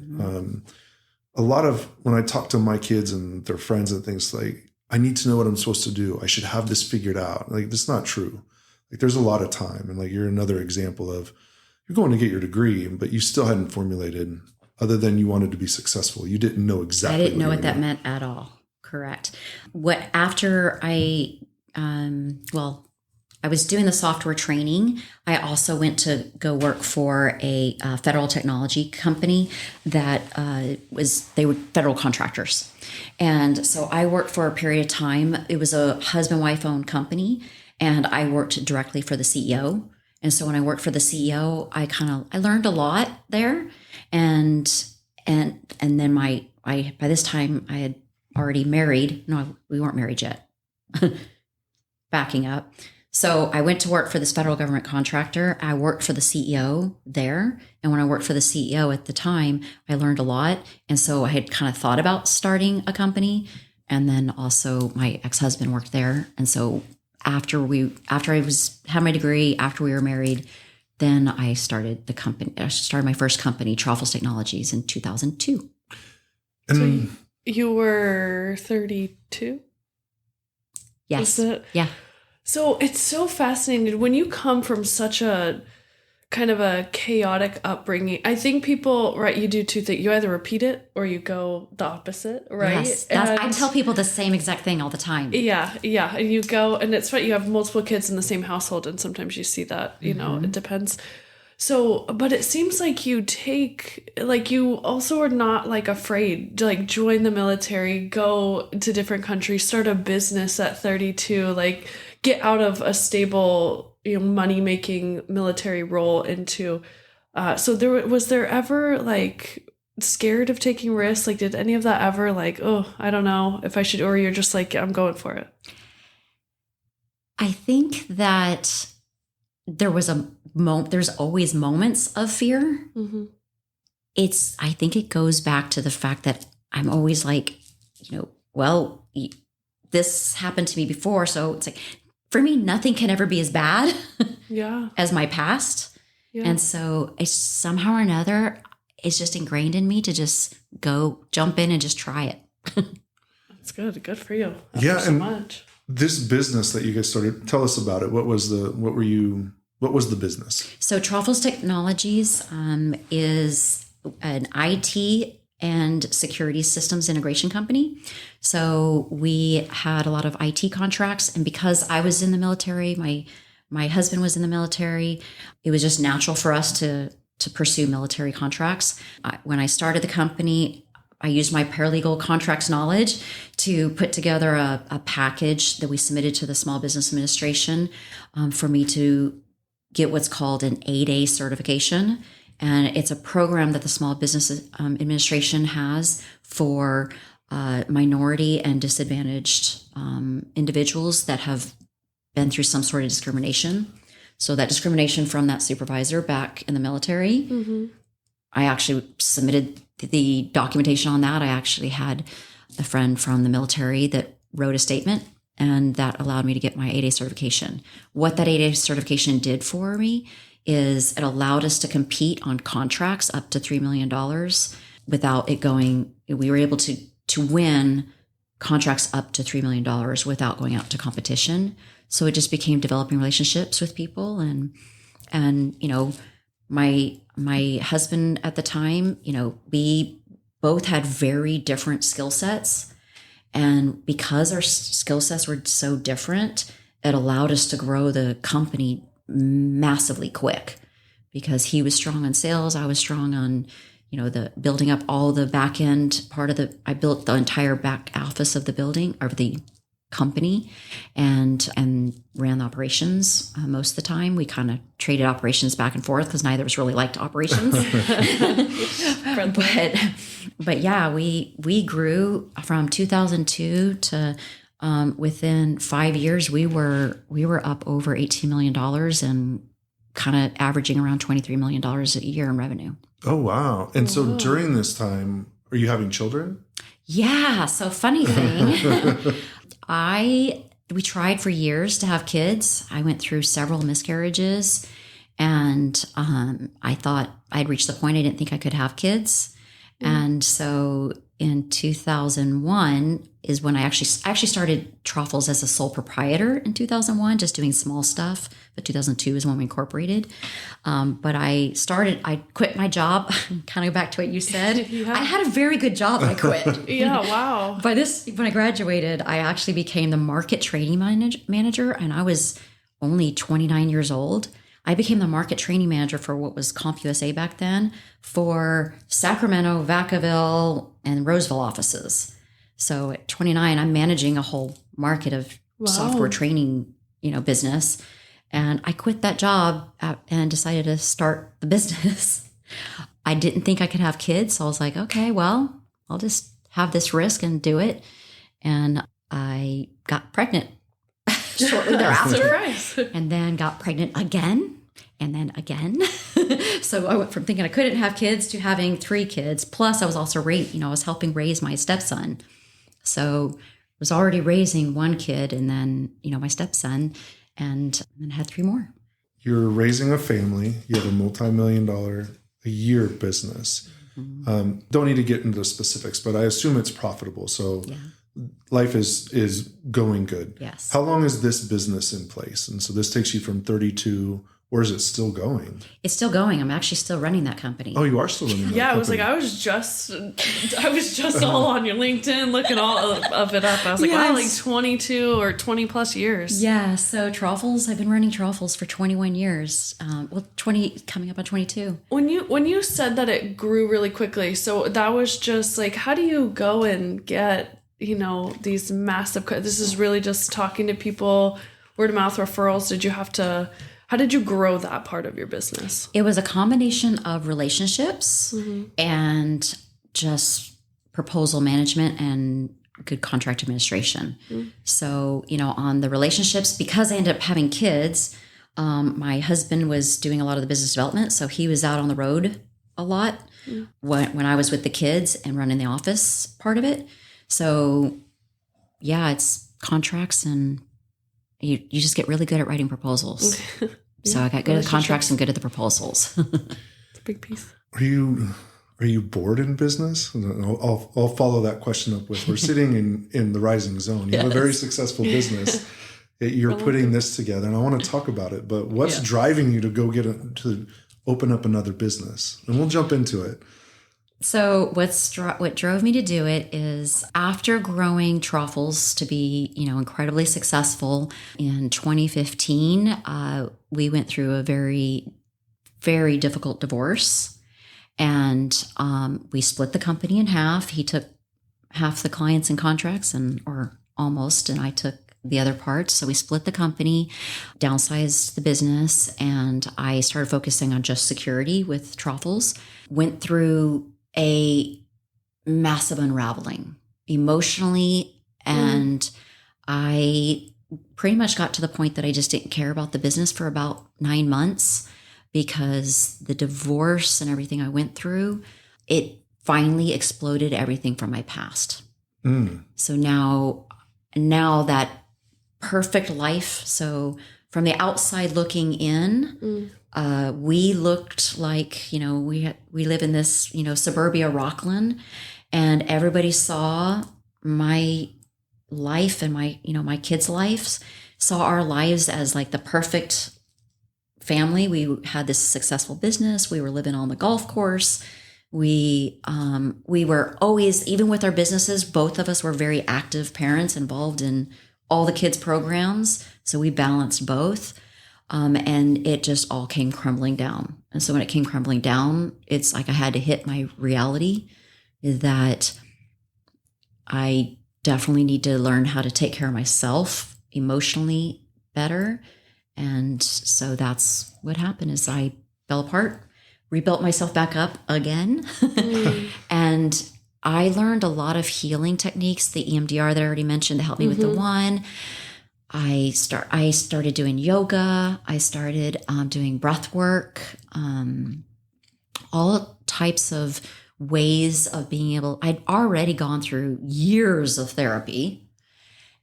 a lot of when I talk to my kids and their friends and things, like, I need to know what I'm supposed to do. I should have this figured out. Like, that's not true. Like, there's a lot of time. And you're another example of, you're going to get your degree, but you still hadn't formulated other than you wanted to be successful. You didn't know exactly.
I didn't know what that meant at all. Correct. After I was doing the software training, I also went to go work for a federal technology company that they were federal contractors. And so I worked for a period of time. It was a husband-wife owned company, and I worked directly for the CEO. And so when I worked for the CEO, I learned a lot there. And then by this time I had already married. No, we weren't married yet. Backing up. So I went to work for this federal government contractor. I worked for the CEO there. And when I worked for the CEO at the time, I learned a lot. And so I had kind of thought about starting a company. And then also my ex-husband worked there. And so after I had my degree, after we were married, then I started the company. I started my first company, Truffles Technologies, in 2002.
So you were 32?
Yes. Yeah.
So it's so fascinating when you come from such a kind of a chaotic upbringing. I think people, right, you do two things. You either repeat it or you go the opposite, right?
Yes. I tell people the same exact thing all the time.
Yeah. And you go, and it's funny, you have multiple kids in the same household, and sometimes you see that, you know, it depends. So, but it seems like you also are not like afraid to like join the military, go to different countries, start a business at 32, like get out of a stable, money making military role into, was there ever like scared of taking risks? Like, did any of that ever like, oh, I don't know if I should, or you're just like, I'm going for it?
I think that there's always moments of fear. Mm-hmm. I think it goes back to the fact that I'm always like, this happened to me before. So it's like, for me, nothing can ever be as bad as my past. Yeah. And so somehow or another, it's just ingrained in me to just jump in and just try it.
That's good. Good for you.
So much. This business that you guys started, tell us about it. What was the business?
So Truffles Technologies is an IT and security systems integration company. So we had a lot of IT contracts, and because I was in the military, my husband was in the military, it was just natural for us to pursue military contracts. When I started the company, I used my paralegal contracts knowledge to put together a package that we submitted to the Small Business Administration for me to get what's called an 8A certification. And it's a program that the Small Business Administration has for minority and disadvantaged individuals that have been through some sort of discrimination. So that discrimination from that supervisor back in the military, mm-hmm. I actually submitted the documentation on that. I actually had a friend from the military that wrote a statement, and that allowed me to get my 8A certification. What that 8A certification did for me is it allowed us to compete on contracts up to $3 million without it going, we were able to win contracts up to $3 million without going out to competition. So it just became developing relationships with people. And my husband at the time, we both had very different skill sets. And because our skill sets were so different, it allowed us to grow the company massively quick, because he was strong on sales. I was strong on, the building up all the back end part of I built the entire back office of the building, or the company, and ran the operations most of the time. We kind of traded operations back and forth because neither of us really liked operations. But yeah, we grew from 2002 to within 5 years, we were up over $18 million and kind of averaging around $23 million a year in revenue.
Oh, wow. And so during this time, are you having children?
Yeah. So funny thing, we tried for years to have kids. I went through several miscarriages, and I thought I'd reached the point I didn't think I could have kids. And so in 2001 is when I actually started Truffles as a sole proprietor in 2001, just doing small stuff. But 2002 is when we incorporated. But I quit my job. Kind of back to what you said.
Yeah.
I had a very good job. I quit.
Yeah, wow.
When I graduated, I actually became the market training manager, and I was only 29 years old. I became the market training manager for what was CompUSA back then for Sacramento, Vacaville, and Roseville offices. So at 29, I'm managing a whole market of software training, business. And I quit that job and decided to start the business. I didn't think I could have kids. So I was like, okay, well, I'll just have this risk and do it. And I got pregnant shortly thereafter.
Surprise.
And then got pregnant again. And then again. So I went from thinking I couldn't have kids to having 3 kids. Plus I was also I was helping raise my stepson. So I was already raising 1 kid and then, my stepson, and then had 3 more.
You're raising a family. You have a multi-million-dollar a year business. Mm-hmm. Don't need to get into the specifics, but I assume it's profitable. So life is going good.
Yes.
How long is this business in place? And so this takes you from 32. Or is it still going?
It's still going. I'm actually still running that company.
Oh, you are still running that company?
I was like, I was just all on your LinkedIn looking all of it up. I was like, wow, like 22 or 20 plus years.
Yeah. So Truffles, I've been running Truffles for 21 years. 20 coming up on 22.
When you said that it grew really quickly, so that was just like, how do you go and get, these massive, this is really just talking to people, word of mouth referrals. How did you grow that part of your business?
It was a combination of relationships and just proposal management and good contract administration. Mm-hmm. So, on the relationships, because I ended up having kids, my husband was doing a lot of the business development. So he was out on the road a lot when I was with the kids and running the office part of it. So, it's contracts and you just get really good at writing proposals. So I got good at contracts and good at the proposals.
It's a big piece.
Are you bored in business? I'll follow that question up with, we're sitting in the rising zone. You have a very successful business. You're putting this together, and I want to talk about it. But what's driving you to go to open up another business? And we'll jump into it.
So what drove me to do it is after growing Truffles to be, incredibly successful in 2015, we went through a very, very difficult divorce, and we split the company in half. He took half the clients and contracts or almost, and I took the other part. So we split the company, downsized the business, and I started focusing on just security with Truffles. Went through a massive unraveling emotionally. And I pretty much got to the point that I just didn't care about the business for about 9 months because the divorce and everything I went through, it finally exploded everything from my past. So now that perfect life. So from the outside looking in, we looked like, we live in this, suburbia Rockland, and everybody saw my life and my kids' lives, saw our lives as like the perfect family. We had this successful business. We were living on the golf course. We were always, even with our businesses, both of us were very active parents involved in all the kids' programs. So we balanced both. And it just all came crumbling down. And so when it came crumbling down, it's like I had to hit my reality that I definitely need to learn how to take care of myself emotionally better. And so that's what happened is I fell apart, rebuilt myself back up again. And I learned a lot of healing techniques, the EMDR that I already mentioned that helped me with the one. I started doing yoga. I started doing breath work, all types of ways of being able. I'd already gone through years of therapy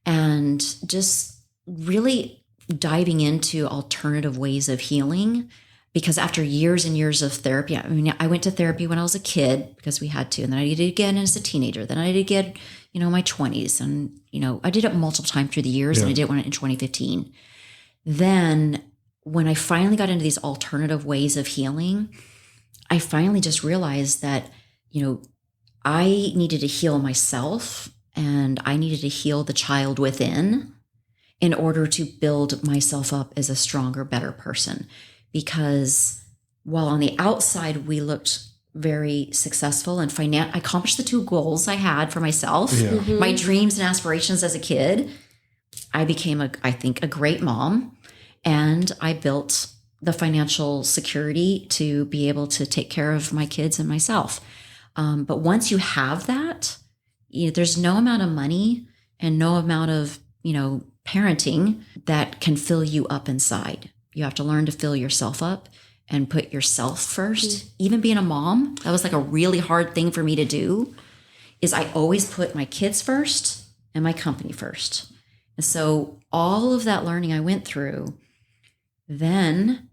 and just really diving into alternative ways of healing because after years and years of therapy, I mean, I went to therapy when I was a kid because we had to, and then I did it again as a teenager. Then I did it again, my 20s, and I did it multiple times through the years, and I did one in 2015. Then when I finally got into these alternative ways of healing, I finally just realized that, I needed to heal myself, and I needed to heal the child within in order to build myself up as a stronger, better person. Because while on the outside we looked very successful and I accomplished the 2 goals I had for myself, my dreams and aspirations as a kid, I became I think a great mom, and I built the financial security to be able to take care of my kids and myself. But once you have that, there's no amount of money and no amount of, parenting that can fill you up inside. You have to learn to fill yourself up and put yourself first. Even being a mom, that was like a really hard thing for me to do, is I always put my kids first and my company first. And so all of that learning I went through, then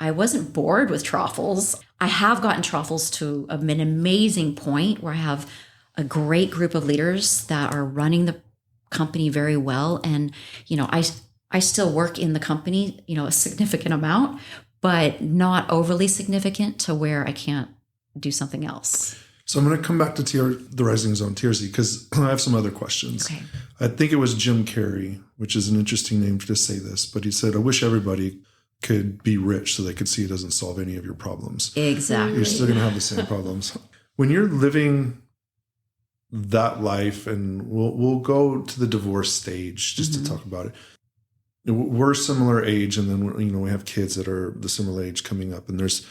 I wasn't bored with Truffles. I have gotten Truffles to an amazing point where I have a great group of leaders that are running the company very well. And, I still work in the company, a significant amount, but not overly significant to where I can't do something else.
So I'm going to come back to the Rising Zone, TRZ, because I have some other questions.
Okay.
I think it was Jim Carrey, which is an interesting name to say this, but he said, I wish everybody could be rich so they could see it doesn't solve any of your problems.
Exactly.
You're still going to have the same problems. When you're living that life, and we'll go to the divorce stage just to talk about it. We're similar age, and then we have kids that are the similar age coming up, and there's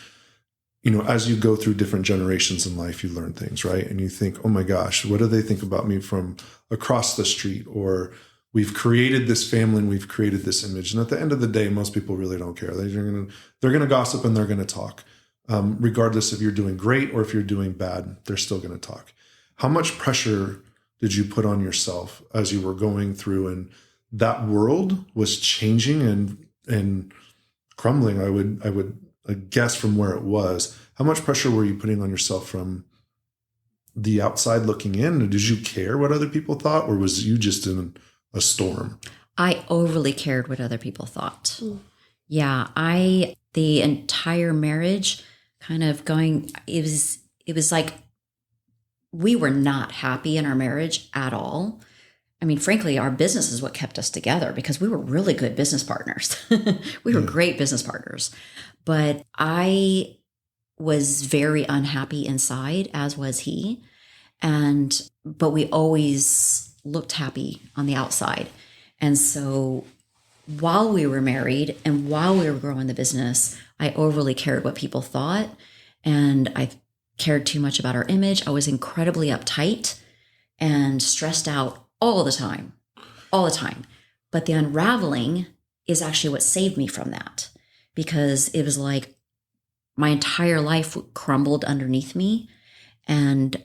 as you go through different generations in life, you learn things, right? And you think, oh my gosh, what do they think about me from across the street? Or we've created this family and we've created this image, and at the end of the day, most people really don't care. They're gonna gossip and they're gonna talk, regardless if you're doing great or if you're doing bad. They're still gonna talk. How much pressure did you put on yourself as you were going through, and that world was changing and crumbling? I would guess from where it was. How much pressure were you putting on yourself from the outside looking in? Did you care what other people thought, or was you just in a storm?
I overly cared what other people thought. Yeah, the entire marriage kind of it was like we were not happy in our marriage at all. I mean, frankly, our business is what kept us together because we were really good business partners. We were great business partners. But I was very unhappy inside, as was he. But we always looked happy on the outside. And so while we were married and while we were growing the business, I overly cared what people thought. And I cared too much about our image. I was incredibly uptight and stressed out all the time. But the unraveling is actually what saved me from that, because it was like my entire life crumbled underneath me. And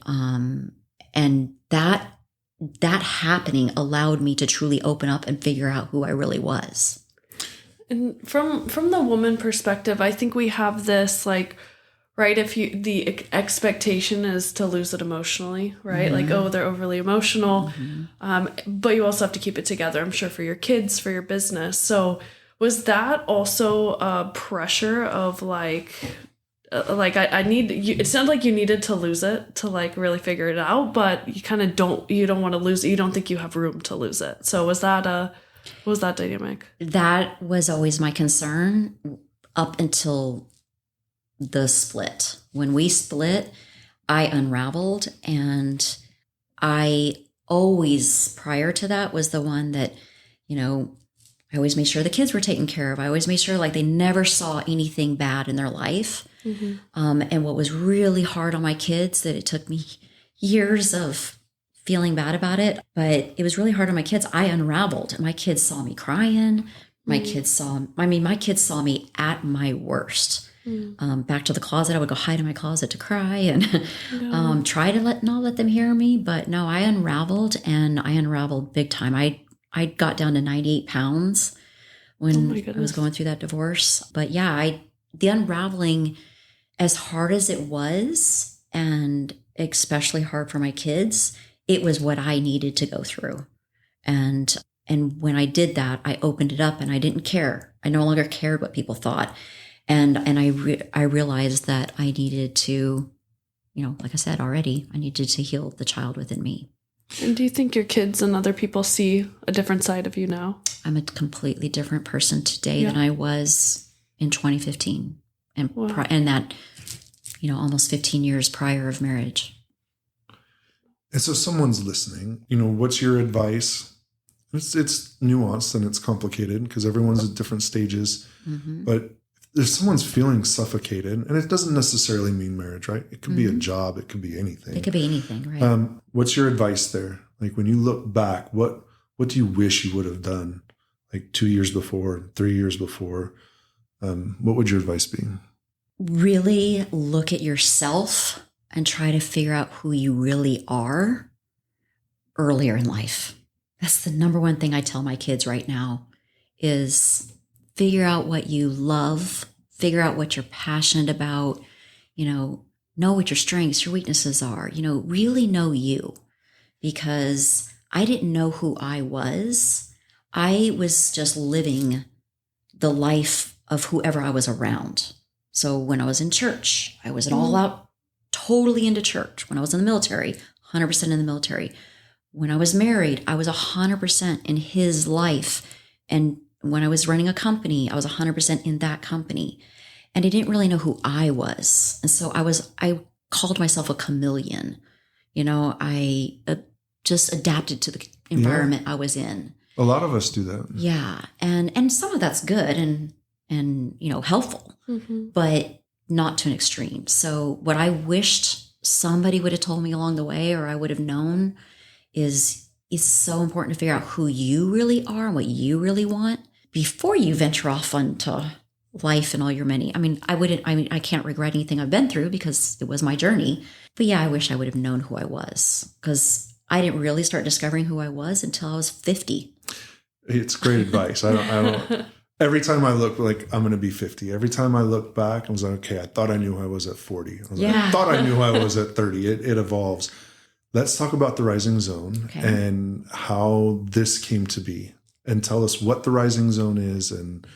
that happening allowed me to truly open up and figure out who I really was.
And from the woman perspective, I think we have this right, if the expectation is to lose it emotionally, right? Mm-hmm. They're overly emotional. Mm-hmm. But you also have to keep it together, I'm sure, for your kids, for your business. So was that also a pressure of I need you? It sounds like you needed to lose it to really figure it out, but you kind of don't want to lose it. You don't think you have room to lose it. So what was that dynamic? That
was always my concern up until the split. When we split, I unraveled, and I always, prior to that, was the one that, I always made sure the kids were taken care of. I always made sure they never saw anything bad in their life. Mm-hmm. And what was really hard on my kids, that it took me years of feeling bad about it, but it was really hard on my kids. I unraveled. My kids saw me crying. My kids saw me at my worst. Back to the closet. I would go hide in my closet to cry and try to not let them hear me. But no, I unraveled, and I unraveled big time. I got down to 98 pounds when I was going through that divorce. But yeah, the unraveling, as hard as it was, and especially hard for my kids, it was what I needed to go through. And when I did that, I opened it up and I didn't care. I no longer cared what people thought. And I realized that I needed to, like I said already, I needed to heal the child within me.
And do you think your kids and other people see a different side of you now?
I'm a completely different person today than I was in 2015. And and that, almost 15 years prior of marriage.
And so someone's listening, what's your advice? It's nuanced and it's complicated because everyone's at different stages. Mm-hmm. But if someone's feeling suffocated, and it doesn't necessarily mean marriage, right? It could be a job. It could be anything.
It could be anything, right?
What's your advice there? Like when you look back, what do you wish you would have done like 2 years before, 3 years before? What would your advice be?
Really look at yourself and try to figure out who you really are earlier in life. That's the number one thing I tell my kids right now is figure out what you love, figure out what you're passionate about, know what your strengths, your weaknesses are, really know you. Because I didn't know who I was. I was just living the life of whoever I was around. So when I was in church, I was an all out, totally into church. When I was in the military, 100% in the military. When I was married, I was 100% in his life. And when I was running a company, I was 100% in that company. And I didn't really know who I was. And so I called myself a chameleon. I just adapted to the environment I was in.
A lot of us do that.
Yeah. And some of that's good and helpful, but not to an extreme. So what I wished somebody would have told me along the way, or I would have known, is so important to figure out who you really are and what you really want before you venture off onto life and all your many. I can't regret anything I've been through because it was my journey. But yeah, I wish I would have known who I was, because I didn't really start discovering who I was until I was 50.
It's great advice. I don't, every time I look, like, I'm going to be 50. Every time I look back, I was like, okay, I thought I knew who I was at 40. I thought I knew who I was at 30. It evolves. Let's talk about the Rising Zone and how this came to be, and tell us what the Rising Zone is and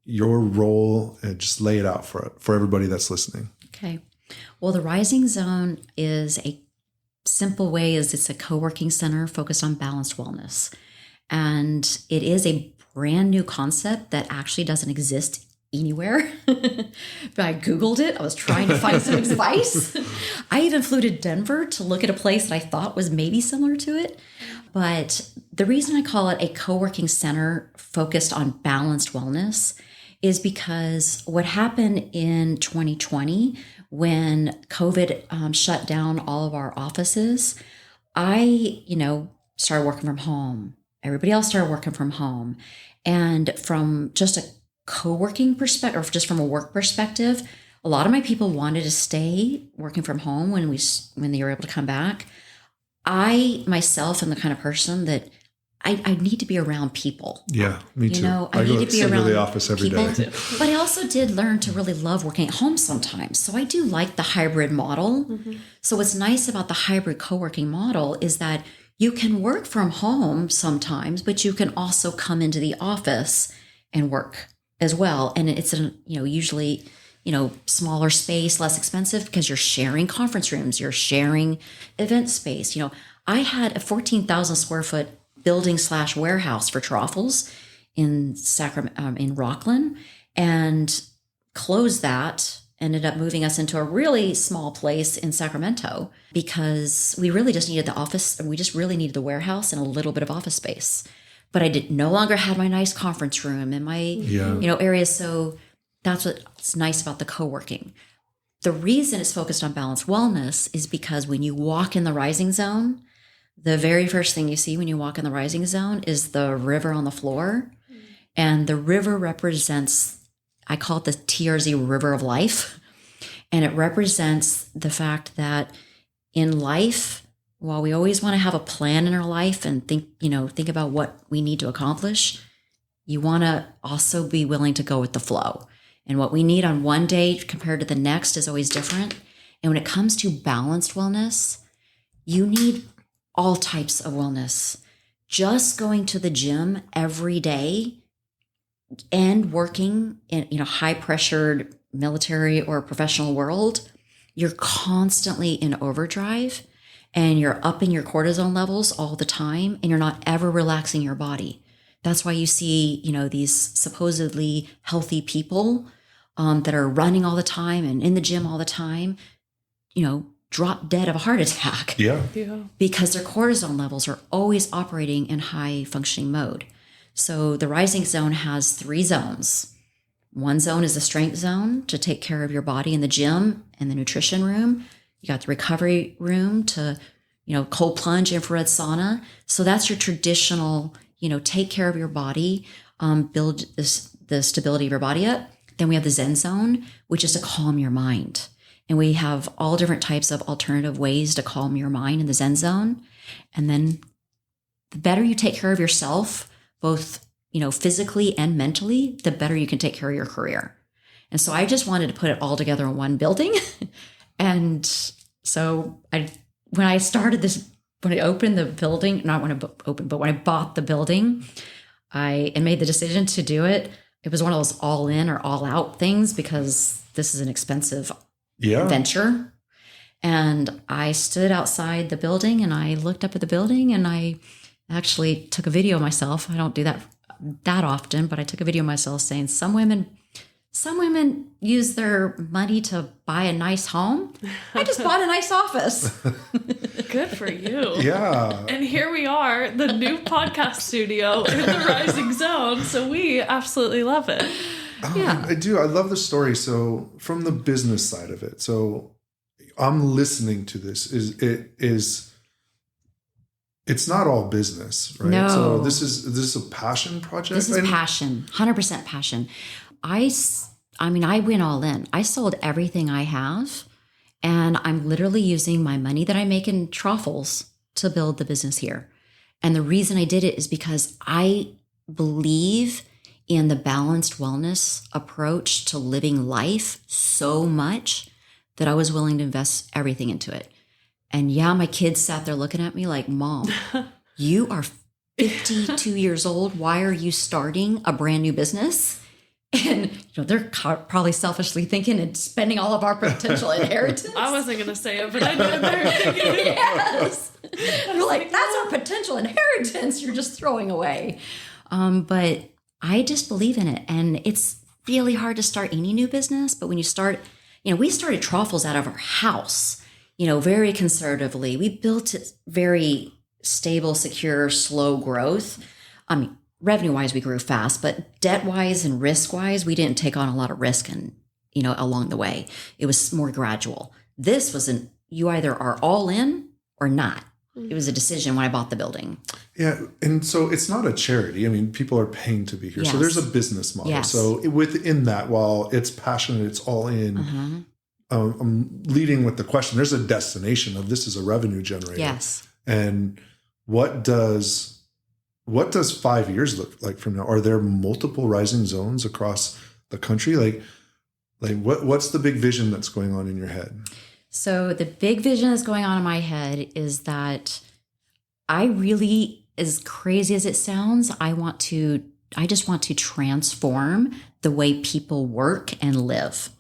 your role, and just lay it out for everybody that's listening.
Okay. Well, the Rising Zone is a simple way is it's a co-working center focused on balanced wellness. And it is a brand new concept that actually doesn't exist anywhere. But I Googled it. I was trying to find some advice. I even flew to Denver to look at a place that I thought was maybe similar to it. But the reason I call it a co-working center focused on balanced wellness is because what happened in 2020 when COVID shut down all of our offices, I, started working from home. Everybody else started working from home. And from just a co-working perspective, or just from a work perspective, a lot of my people wanted to stay working from home when they were able to come back. I myself am the kind of person that I need to be around people.
Yeah, me too.
I need to be around
the office every
people.
day.
But I also did learn to really love working at home sometimes. So I do like the hybrid model. Mm-hmm. So what's nice about the hybrid co-working model is that you can work from home sometimes, but you can also come into the office and work as well. And it's usually smaller space, less expensive, because you're sharing conference rooms, you're sharing event space. I had a 14,000 square foot building/warehouse for Truffles in Rockland, and closed that. Ended up moving us into a really small place in Sacramento because we really just needed the office. We just really needed the warehouse and a little bit of office space. But I no longer had my nice conference room and my areas. So that's what's nice about the co-working. The reason it's focused on balanced wellness is because when you walk in the Rising Zone, the very first thing you see when you walk in the Rising Zone is the river on the floor. And the river represents, I call it the TRZ River of Life. And it represents the fact that in life, while we always want to have a plan in our life and think about what we need to accomplish, you want to also be willing to go with the flow. And what we need on one day compared to the next is always different. And when it comes to balanced wellness, you need all types of wellness. Just going to the gym every day and working in high pressured military or professional world, you're constantly in overdrive and you're upping your cortisol levels all the time and you're not ever relaxing your body. That's why you see, these supposedly healthy people that are running all the time and in the gym all the time, drop dead of a heart attack.
Yeah.
Because their cortisol levels are always operating in high functioning mode. So the rising zone has 3 zones. One zone is the strength zone to take care of your body in the gym and the nutrition room. You got the recovery room to, cold plunge, infrared sauna. So that's your traditional, take care of your body, build the stability of your body up. Then we have the Zen zone, which is to calm your mind. And we have all different types of alternative ways to calm your mind in the Zen zone. And then the better you take care of yourself, both, physically and mentally, the better you can take care of your career. And so I just wanted to put it all together in one building. And so when I opened the building, not when I opened, but when I bought the building, and made the decision to do it, it was one of those all in or all out things because this is an expensive venture. And I stood outside the building and I looked up at the building and I actually took a video of myself. I don't do that often, but I took a video of myself saying some women use their money to buy a nice home. I just bought a nice office.
Good for you.
Yeah.
And here we are, the new podcast studio in the Rising Zone. So we absolutely love it.
Yeah.
I do. I love the story. So from the business side of it, so I'm listening to this it's not all business, right?
No.
So this is a passion project.
This is passion, 100% passion. I went all in. I sold everything I have, and I'm literally using my money that I make in truffles to build the business here. And the reason I did it is because I believe in the balanced wellness approach to living life so much that I was willing to invest everything into it. And yeah, my kids sat there looking at me like, Mom, you are 52 years old. Why are you starting a brand new business? And they're probably selfishly thinking and spending all of our potential inheritance.
I wasn't going to say it, but I know they're thinking.
Yes. We're like, that's our potential inheritance you're just throwing away. But I just believe in it. And it's really hard to start any new business. But when you start, we started Truffles out of our house, very conservatively. We built it very stable, secure, slow growth. Revenue-wise, we grew fast, but debt-wise and risk-wise, we didn't take on a lot of risk and, along the way. It was more gradual. This was you either are all in or not. It was a decision when I bought the building.
Yeah. And so it's not a charity. I mean, people are paying to be here.
Yes.
So there's a business model.
Yes.
So within that, while it's passionate, it's all in. I'm leading with the question. There's a destination of this is a revenue generator.
Yes.
And what does 5 years look like from now? Are there multiple rising zones across the country? Like what's the big vision that's going on in your head?
So the big vision that's going on in my head is that I really, as crazy as it sounds, I just want to transform the way people work and live.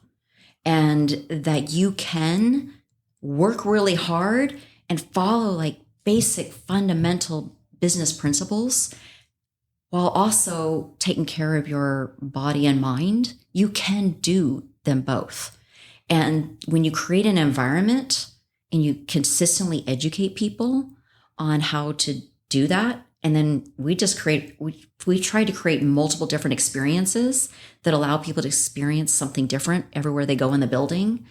And that you can work really hard and follow like basic fundamental business principles while also taking care of your body and mind. You can do them both. And when you create an environment and you consistently educate people on how to do that, and then we try to create multiple different experiences that allow people to experience something different everywhere they go in the building.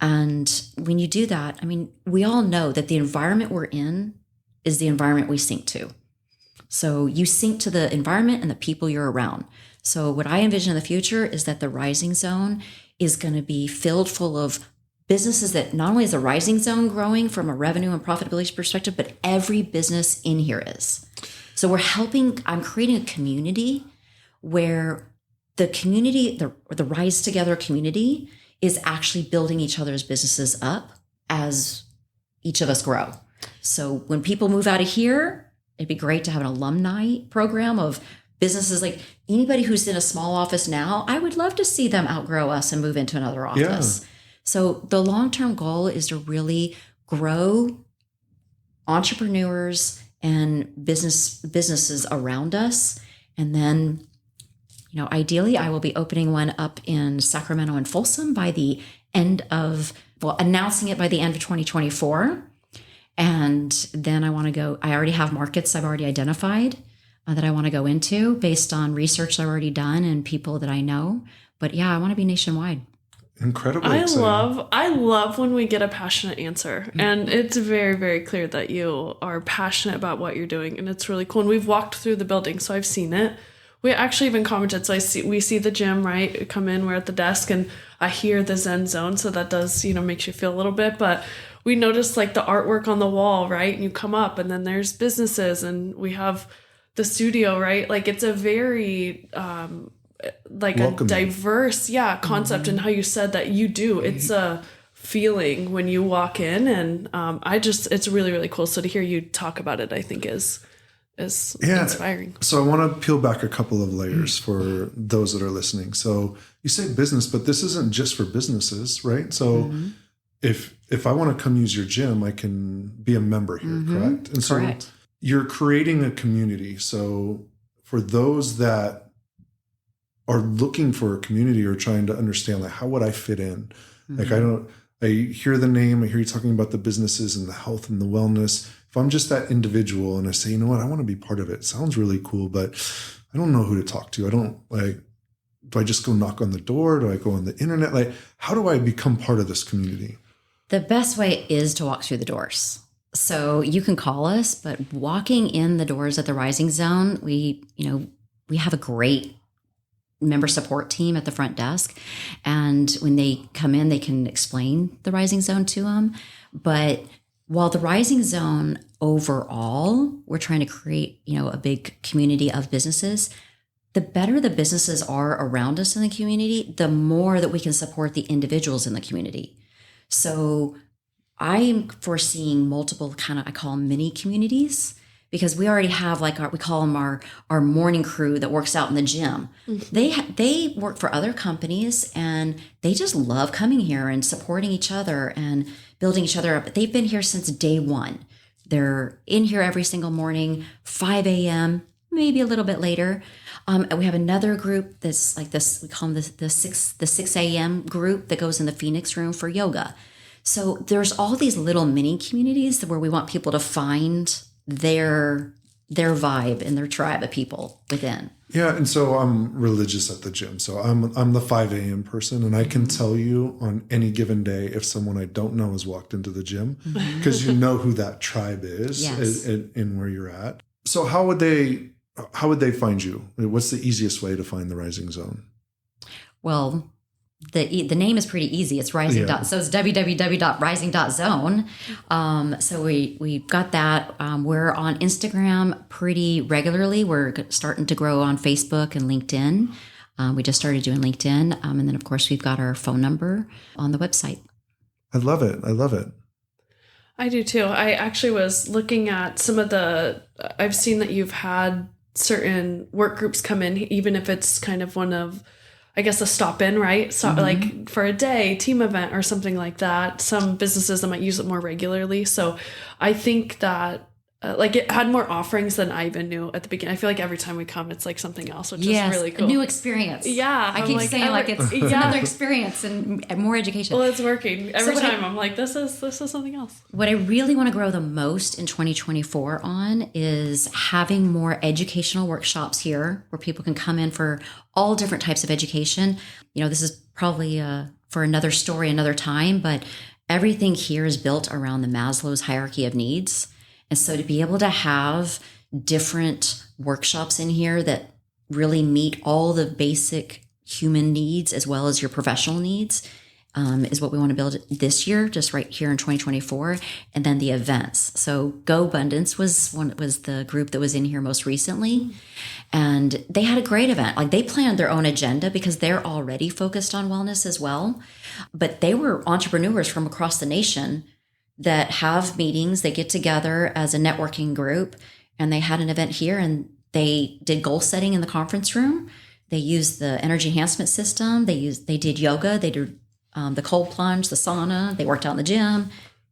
And when you do that, we all know that the environment we're in is the environment we sync to. So you sync to the environment and the people you're around. So what I envision in the future is that the rising zone is going to be filled full of businesses that not only is the rising zone growing from a revenue and profitability perspective, but every business in here is. So I'm creating a community where the community, the Rise Together community is actually building each other's businesses up as each of us grow. So when people move out of here, it'd be great to have an alumni program of businesses. Like anybody who's in a small office now, I would love to see them outgrow us and move into another office. Yeah. So the long-term goal is to really grow entrepreneurs and businesses around us. And then, ideally I will be opening one up in Sacramento and Folsom by the end of, announcing it by the end of 2024. And then I already have markets I've already identified that I want to go into based on research I've already done and people that I know. But yeah, I want to be nationwide.
Incredibly exciting.
I love when we get a passionate answer, and it's very, very clear that you are passionate about what you're doing, and it's really cool. And we've walked through the building, so I've seen it. We actually even commented, so we see the gym, right? Come in, we're at the desk, and I hear the Zen zone, so that does, makes you feel a little bit, but we noticed like the artwork on the wall, right? And you come up, and then there's businesses, and we have the studio, right? Like it's a very welcoming. A diverse concept. And how you said that you do, it's a feeling when you walk in, and it's really, really cool. So to hear you talk about it, I think is inspiring. So
I want to peel back a couple of layers for those that are listening. So you say business, but this isn't just for businesses, right? So if I want to come use your gym, I can be a member here, correct? And
correct.
So you're creating a community. So for those that are looking for a community or trying to understand, like, how would I fit in? Like, I hear the name, I hear you talking about the businesses and the health and the wellness. If I'm just that individual and I say, you know what, I want to be part of it. It sounds really cool, but I don't know who to talk to. Do I just go knock on the door? Do I go on the internet? Like, how do I become part of this community?
The best way is to walk through the doors. So you can call us, but walking in the doors at the Rising Zone, we have a great member support team at the front desk. And when they come in, they can explain the Rising Zone to them. But while the Rising Zone overall, we're trying to create, a big community of businesses, the better the businesses are around us in the community, the more that we can support the individuals in the community. So I'm foreseeing multiple I call them mini communities, because we already have we call them our morning crew that works out in the gym. They work for other companies, and they just love coming here and supporting each other and building each other up. They've been here since day one. They're in here every single morning, 5 a.m., maybe a little bit later. And we have another group that's like this, we call them the 6 a.m. group that goes in the Phoenix room for yoga. So there's all these little mini communities where we want people to find their vibe and their tribe of people within.
Yeah, and so I'm religious at the gym. So I'm the 5 a.m. person, and I can tell you on any given day if someone I don't know has walked into the gym, because you know who that tribe is.
Yes.
in where you're at. So how would they find you? What's the easiest way to find the Rising Zone?
Well, the name is pretty easy. It's rising.
Yeah.
So it's www.rising.zone. So we've got that. We're on Instagram pretty regularly. We're starting to grow on Facebook and LinkedIn. We just started doing LinkedIn. And then, of course, we've got our phone number on the website.
I love it.
I do too. I actually was looking at some of I've seen that you've had certain work groups come in, even if it's kind of one of, I guess, a stop in, right? So like for a day, team event or something like that. Some businesses that might use it more regularly. So I think that it had more offerings than I even knew at the beginning. I feel like every time we come, it's like something else, which is really cool.
A new experience.
Yeah.
I keep saying it's another experience and more education.
Well, it's working. Every time I'm like, this is something else.
What I really want to grow the most in 2024 on is having more educational workshops here where people can come in for all different types of education. This is probably for another story, another time, but everything here is built around the Maslow's hierarchy of needs. And so to be able to have different workshops in here that really meet all the basic human needs as well as your professional needs is what we want to build this year, just right here in 2024. And then the events. So Go Abundance was the group that was in here most recently. And they had a great event. Like they planned their own agenda because they're already focused on wellness as well. But they were entrepreneurs from across the nation that have meetings. They get together as a networking group, and they had an event here, and they did goal setting in the conference room. They used the energy enhancement system. They did yoga. They did the cold plunge, the sauna. They worked out in the gym.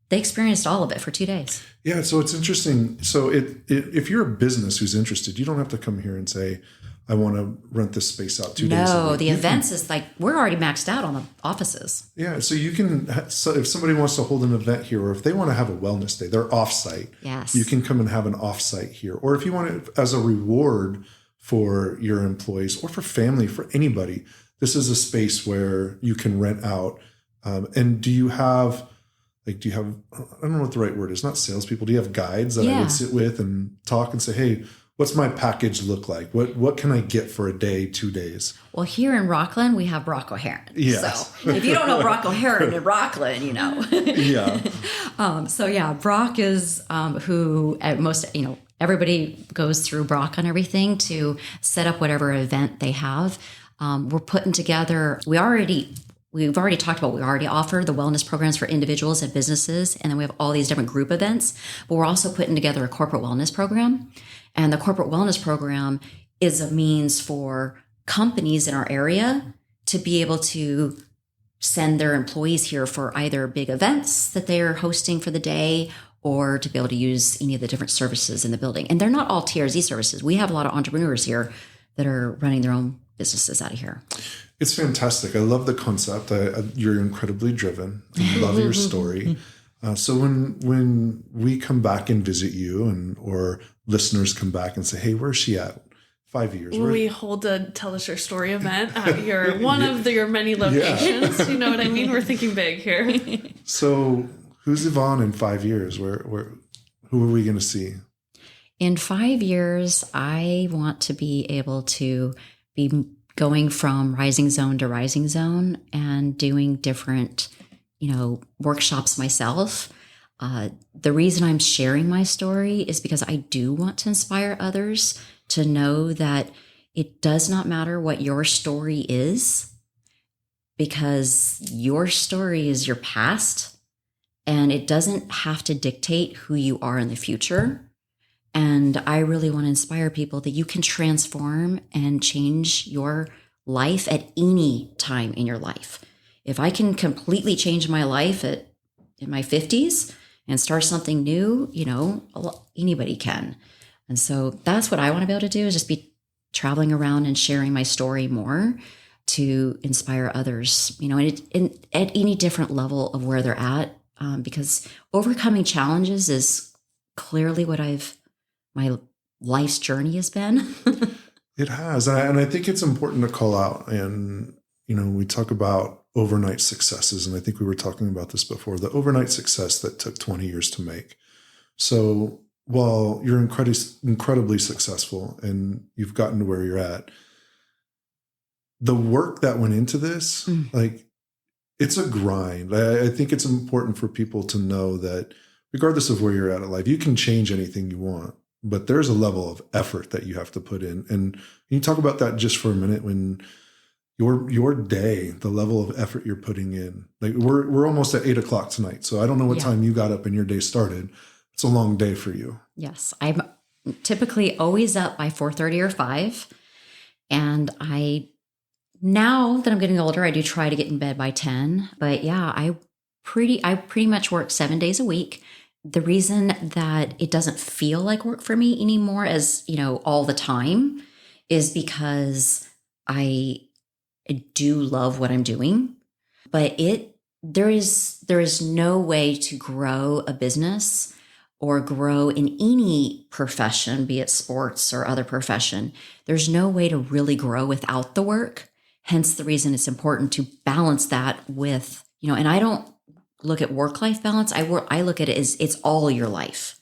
They experienced all of it for 2 days.
Yeah, so it's interesting. So if you're a business who's interested, you don't have to come here and say, I want to rent this space out 2 days a
No,
week.
the events is like, we're already maxed out on the offices.
Yeah, so you can, so if somebody wants to hold an event here, or if they want to have a wellness day, they're offsite.
Yes.
You can come and have an offsite here. Or if you want it as a reward for your employees or for family, for anybody, this is a space where you can rent out. And do you have, I don't know what the right word is, not salespeople. Do you have guides that I would sit with and talk and say, hey, what's my package look like? What can I get for a day, 2 days?
Well, here in Rockland, we have Brock O'Haron.
Yes.
So if you don't know Brock O'Haron in Rockland, you know.
Yeah.
Brock is who at most, everybody goes through Brock on everything to set up whatever event they have. We're putting together, we've already talked about, we already offer the wellness programs for individuals and businesses, and then we have all these different group events, but we're also putting together a corporate wellness program. And the corporate wellness program is a means for companies in our area to be able to send their employees here for either big events that they're hosting for the day, or to be able to use any of the different services in the building. And they're not all TRZ services. We have a lot of entrepreneurs here that are running their own businesses out of here.
It's fantastic. I love the concept. You're incredibly driven. I love your story. So when we come back and visit you, or listeners come back and say, hey, where's she at? 5 years.
We hold a Tell Us Your Story event at one of your many locations. Yeah. You know what I mean? We're thinking big here.
So who's Yvonne in 5 years? Who are we going to see?
In 5 years, I want to be able to be going from Rising Zone to Rising Zone and doing different, workshops myself. The reason I'm sharing my story is because I do want to inspire others to know that it does not matter what your story is, because your story is your past, and it doesn't have to dictate who you are in the future. And I really want to inspire people that you can transform and change your life at any time in your life. If I can completely change my life in my 50s and start something new, anybody can. And so that's what I want to be able to do, is just be traveling around and sharing my story more to inspire others, and at any different level of where they're at, because overcoming challenges is clearly what my life's journey has been.
It has. And I think it's important to call out. And, we talk about overnight successes. And I think we were talking about this before, the overnight success that took 20 years to make. So while you're incredibly successful and you've gotten to where you're at, the work that went into this, it's a grind. I think it's important for people to know that regardless of where you're at in life, you can change anything you want. But there's a level of effort that you have to put in. And can you talk about that just for a minute? When your day, the level of effort you're putting in, like we're almost at 8:00 tonight. So I don't know what time you got up and your day started. It's a long day for you.
Yes. I'm typically always up by 4:30 or 5. And now that I'm getting older, I do try to get in bed by 10. But yeah, I pretty much work 7 days a week. The reason that it doesn't feel like work for me anymore, as all the time, is because I do love what I'm doing, but there is no way to grow a business or grow in any profession, be it sports or other profession. There's no way to really grow without the work. Hence the reason it's important to balance that with, and I don't look at work-life balance. I look at it as it's all your life.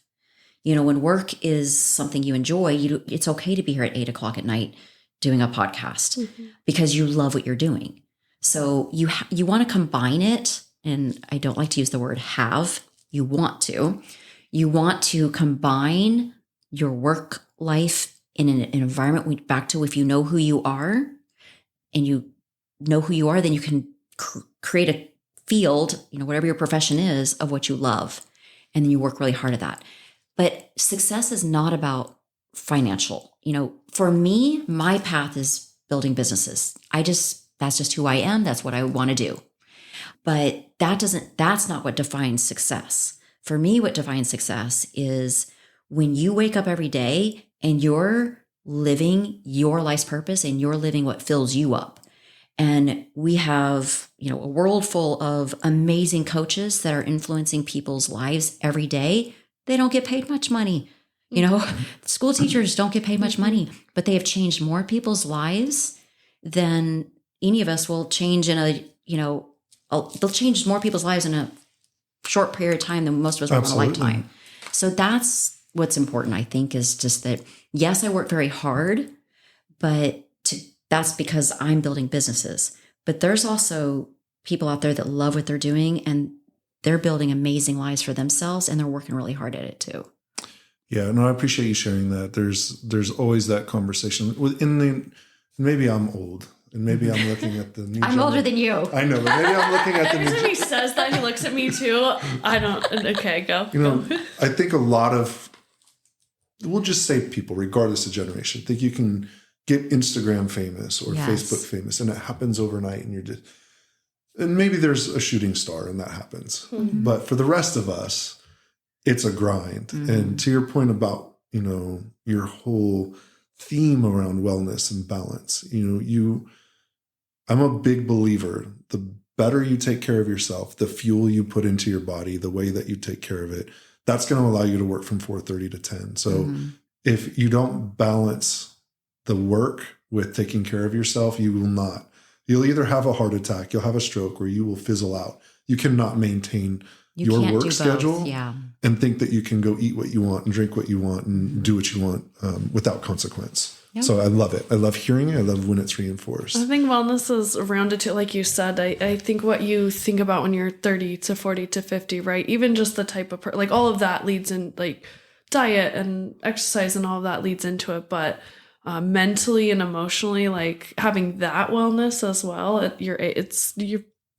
When work is something you enjoy, it's okay to be here at 8:00 at night doing a podcast because you love what you're doing. So you want to combine it, and I don't like to use the word have. You want to combine your work life in an environment. Back to, if you know who you are, and you know who you are, then you can create a field, whatever your profession is, of what you love, and then you work really hard at that. But success is not about financial. For me, my path is building businesses. That's just who I am. That's what I want to do. But that's not what defines success. For me, what defines success is when you wake up every day and you're living your life's purpose and you're living what fills you up. And we have, a world full of amazing coaches that are influencing people's lives every day. They don't get paid much money. School teachers don't get paid much money, but they have changed more people's lives than any of us will change they'll change more people's lives in a short period of time than most of us will in a lifetime. So that's what's important, I think, is just that, yes, I work very hard, but that's because I'm building businesses. But there's also people out there that love what they're doing, and they're building amazing lives for themselves, and they're working really hard at it too.
Yeah, no, I appreciate you sharing that. There's always that conversation. Maybe I'm old, and maybe I'm looking at the new
I'm older than you.
I know, but maybe I'm looking at the new.
Every time he says that, he looks at me too. I don't. Okay, go.
I think a lot of, we'll just say people, regardless of generation, think you can get Instagram famous or Facebook famous, and it happens overnight, and maybe there's a shooting star and that happens. Mm-hmm. But for the rest of us, it's a grind. Mm-hmm. And to your point about, your whole theme around wellness and balance, I'm a big believer. The better you take care of yourself, the fuel you put into your body, the way that you take care of it, that's going to allow you to work from 4:30 to 10. So if you don't balance the work with taking care of yourself, you will not. You'll either have a heart attack, you'll have a stroke, or you will fizzle out. You cannot maintain your work schedule and think that you can go eat what you want and drink what you want and do what you want without consequence. Yep. So I love it. I love hearing it. I love when it's reinforced.
I think wellness is around it too. Like you said, I think what you think about when you're 30 to 40 to 50, right? Even just the type of, like all of that leads in, like diet and exercise and all of that leads into it. But mentally and emotionally, like having that wellness as well,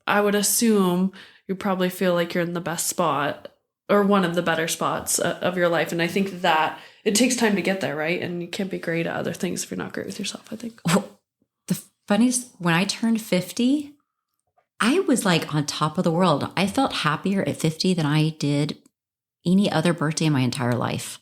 I would assume you probably feel like you're in the best spot or one of the better spots of your life. And I think that it takes time to get there, right? And you can't be great at other things if you're not great with yourself, I think.
Well, the funniest, when I turned 50, I was like on top of the world. I felt happier at 50 than I did any other birthday in my entire life.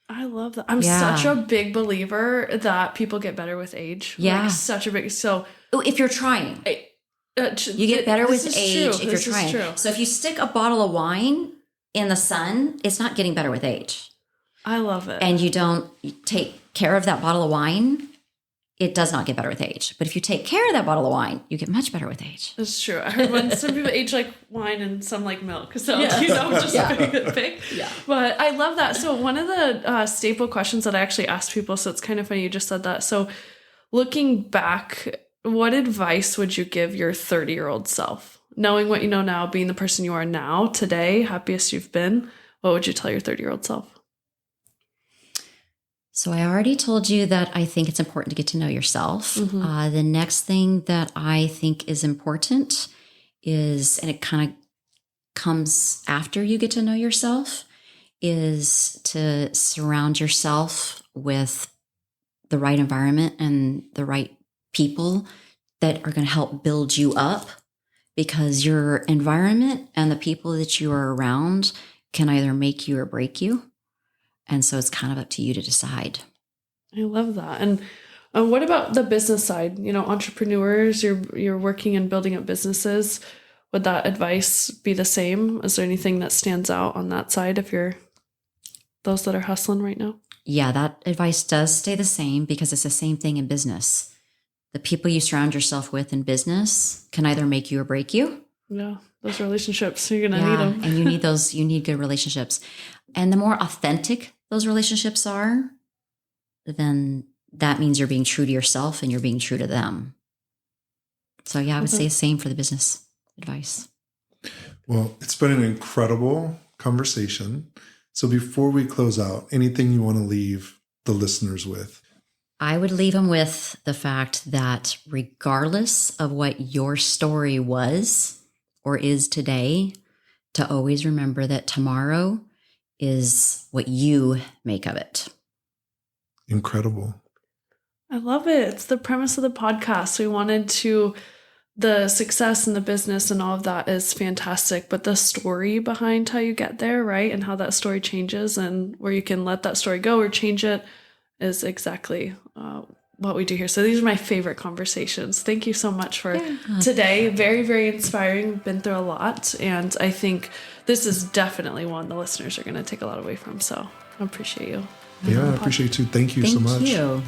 I love that. I'm such a big believer that people get better with age.
Yeah.
Like, such a big,
if you're trying, you get better with age if you're trying. So if you stick a bottle of wine in the sun, it's not getting better with age.
I love it.
And you don't take care of that bottle of wine, it does not get better with age. But if you take care of that bottle of wine, you get much better with age.
That's true. I heard when some people age like wine and some like milk. So, just a pick. Yeah. But I love that. So one of the staple questions that I actually ask people, so it's kind of funny you just said that. So looking back, what advice would you give your 30-year-old self? Knowing what you know now, being the person you are now, today, happiest you've been, what would you tell your 30-year-old self?
So I already told you that I think it's important to get to know yourself. Mm-hmm. The next thing that I think is important is, and it kind of comes after you get to know yourself, is to surround yourself with the right environment and the right people that are going to help build you up, because your environment and the people that you are around can either make you or break you. And so it's kind of up to you to decide.
I love that. And what about the business side? Entrepreneurs, you're working and building up businesses. Would that advice be the same? Is there anything that stands out on that side if you're those that are hustling right now?
Yeah, that advice does stay the same, because it's the same thing in business. The people you surround yourself with in business can either make you or break you.
Yeah, those relationships, you're going to need them.
And you need those, you need good relationships. And the more authentic those relationships are, then that means you're being true to yourself and you're being true to them. So yeah, I would say the same for the business advice.
Well, it's been an incredible conversation. So before we close out, anything you want to leave the listeners with?
I would leave them with the fact that regardless of what your story was or is today, to always remember that tomorrow is what you make of it.
Incredible.
I love it. It's the premise of the podcast. We wanted to, the success in the business and all of that is fantastic, but the story behind how you get there, right? And how that story changes and where you can let that story go or change it is exactly what we do here. So these are my favorite conversations. Thank you so much for today. Very, very inspiring. We've been through a lot. And I think this is definitely one the listeners are going to take a lot away from. So I appreciate you.
Yeah, I appreciate you. Thank you so much.
Thank you.